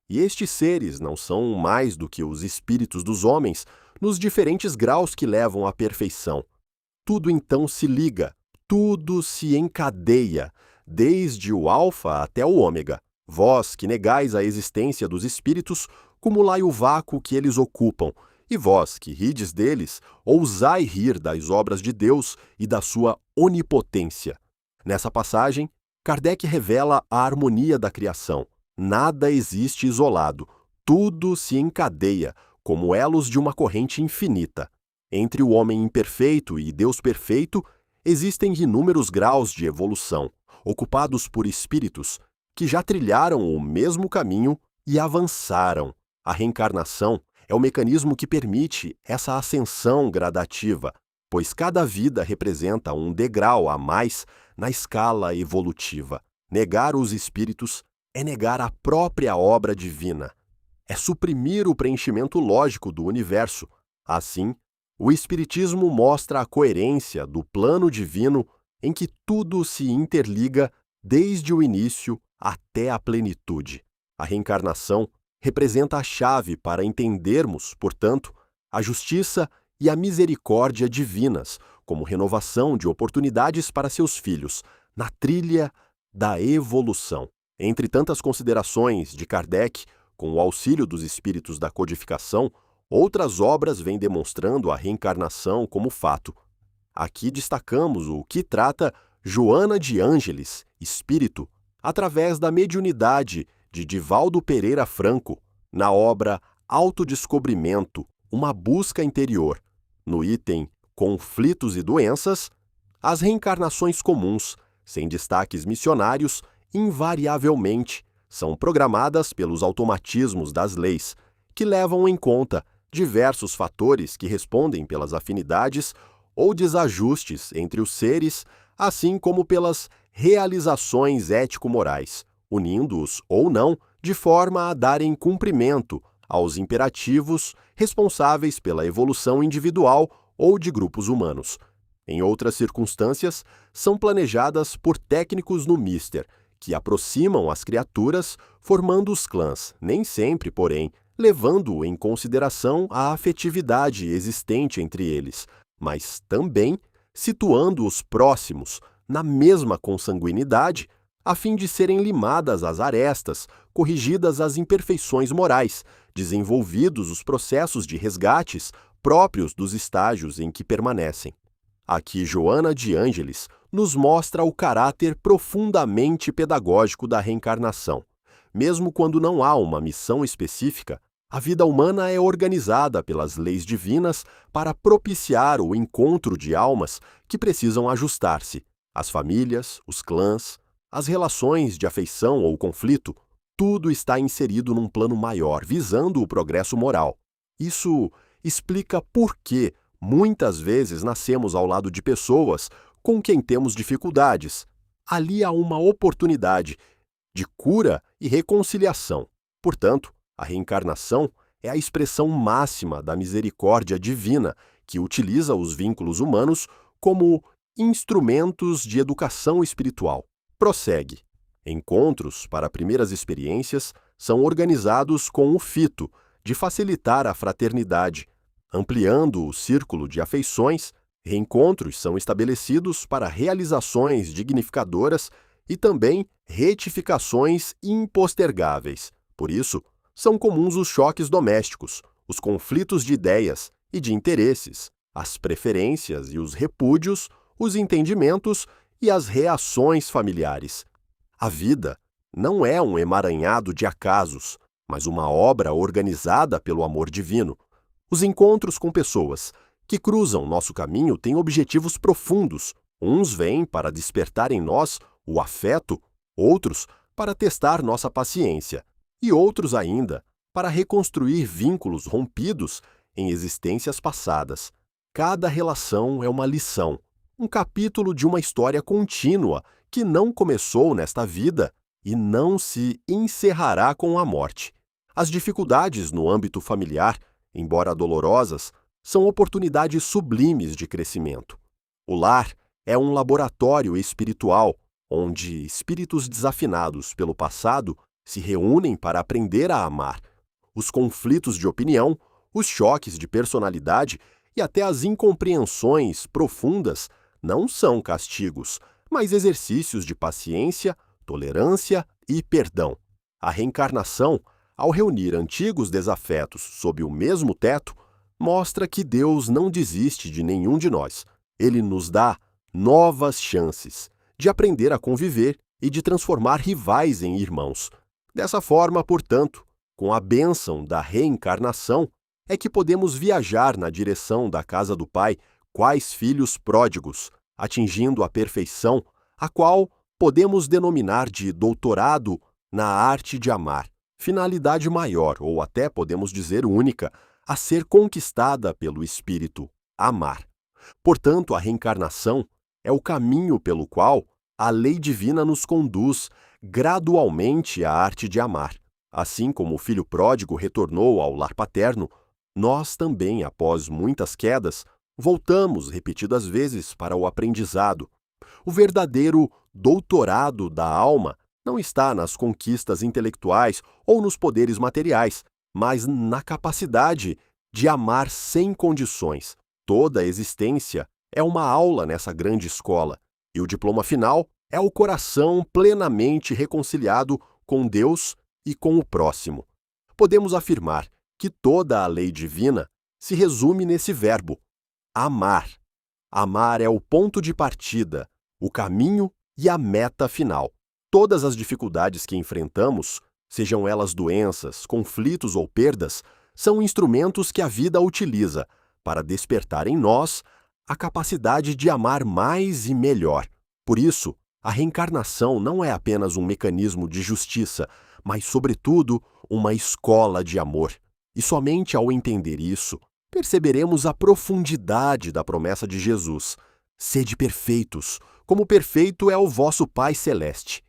E estes seres não são mais do que os espíritos dos homens nos diferentes graus que levam à perfeição. Tudo então se liga, tudo se encadeia, desde o alfa até o ômega. Vós que negais a existência dos espíritos, cumulai o vácuo que eles ocupam, e vós que rides deles, ousai rir das obras de Deus e da sua onipotência. Nessa passagem, Kardec revela a harmonia da criação. Nada existe isolado, tudo se encadeia, como elos de uma corrente infinita. Entre o homem imperfeito e Deus perfeito, existem inúmeros graus de evolução, ocupados por espíritos que já trilharam o mesmo caminho e avançaram. A reencarnação é o mecanismo que permite essa ascensão gradativa, pois cada vida representa um degrau a mais na escala evolutiva. Negar os espíritos é negar a própria obra divina, é suprimir o preenchimento lógico do universo. Assim, o Espiritismo mostra a coerência do plano divino em que tudo se interliga desde o início até a plenitude. A reencarnação representa a chave para entendermos, portanto, a justiça e a misericórdia divinas como renovação de oportunidades para seus filhos, na trilha da evolução. Entre tantas considerações de Kardec, com o auxílio dos espíritos da codificação, outras obras vêm demonstrando a reencarnação como fato. Aqui destacamos o que trata Joana de Ângeles, espírito, através da mediunidade de Divaldo Pereira Franco, na obra Autodescobrimento, uma busca interior. No item Conflitos e Doenças, as reencarnações comuns, sem destaques missionários, invariavelmente são programadas pelos automatismos das leis, que levam em conta diversos fatores que respondem pelas afinidades ou desajustes entre os seres, assim como pelas realizações ético-morais, unindo-os ou não de forma a darem cumprimento aos imperativos responsáveis pela evolução individual ou de grupos humanos. Em outras circunstâncias, são planejadas por técnicos no Mister, que aproximam as criaturas, formando os clãs, nem sempre, porém, levando em consideração a afetividade existente entre eles, mas também situando-os próximos na mesma consanguinidade, a fim de serem limadas as arestas, corrigidas as imperfeições morais, desenvolvidos os processos de resgates próprios dos estágios em que permanecem. Aqui Joana de Ângelis nos mostra o caráter profundamente pedagógico da reencarnação. Mesmo quando não há uma missão específica, a vida humana é organizada pelas leis divinas para propiciar o encontro de almas que precisam ajustar-se. As famílias, os clãs, as relações de afeição ou conflito, tudo está inserido num plano maior, visando o progresso moral. Isso explica por que muitas vezes nascemos ao lado de pessoas com quem temos dificuldades. Ali há uma oportunidade de cura e reconciliação. Portanto, a reencarnação é a expressão máxima da misericórdia divina, que utiliza os vínculos humanos como instrumentos de educação espiritual. Prossegue. Encontros para primeiras experiências são organizados com o fito de facilitar a fraternidade. Ampliando o círculo de afeições, reencontros são estabelecidos para realizações dignificadoras e também retificações impostergáveis. Por isso, são comuns os choques domésticos, os conflitos de ideias e de interesses, as preferências e os repúdios, os entendimentos e as reações familiares. A vida não é um emaranhado de acasos, mas uma obra organizada pelo amor divino. Os encontros com pessoas que cruzam nosso caminho têm objetivos profundos. Uns vêm para despertar em nós o afeto, outros para testar nossa paciência, e outros ainda para reconstruir vínculos rompidos em existências passadas. Cada relação é uma lição, um capítulo de uma história contínua que não começou nesta vida e não se encerrará com a morte. As dificuldades no âmbito familiar, embora dolorosas, são oportunidades sublimes de crescimento. O lar é um laboratório espiritual, onde espíritos desafinados pelo passado se reúnem para aprender a amar. Os conflitos de opinião, os choques de personalidade e até as incompreensões profundas não são castigos, mas exercícios de paciência, tolerância e perdão. A reencarnação, ao reunir antigos desafetos sob o mesmo teto, mostra que Deus não desiste de nenhum de nós. Ele nos dá novas chances de aprender a conviver e de transformar rivais em irmãos. Dessa forma, portanto, com a bênção da reencarnação, é que podemos viajar na direção da casa do Pai, quais filhos pródigos, atingindo a perfeição, a qual podemos denominar de doutorado na arte de amar, finalidade maior, ou até podemos dizer única, a ser conquistada pelo Espírito, amar. Portanto, a reencarnação é o caminho pelo qual a lei divina nos conduz gradualmente à arte de amar. Assim como o filho pródigo retornou ao lar paterno, nós também, após muitas quedas, voltamos repetidas vezes para o aprendizado. O verdadeiro doutorado da alma não está nas conquistas intelectuais ou nos poderes materiais, mas na capacidade de amar sem condições. Toda a existência é uma aula nessa grande escola, e o diploma final é o coração plenamente reconciliado com Deus e com o próximo. Podemos afirmar que toda a lei divina se resume nesse verbo, amar. Amar é o ponto de partida, o caminho e a meta final. Todas as dificuldades que enfrentamos, sejam elas doenças, conflitos ou perdas, são instrumentos que a vida utiliza para despertar em nós a capacidade de amar mais e melhor. Por isso, a reencarnação não é apenas um mecanismo de justiça, mas, sobretudo, uma escola de amor. E somente ao entender isso, perceberemos a profundidade da promessa de Jesus. Sede perfeitos, como perfeito é o vosso Pai Celeste.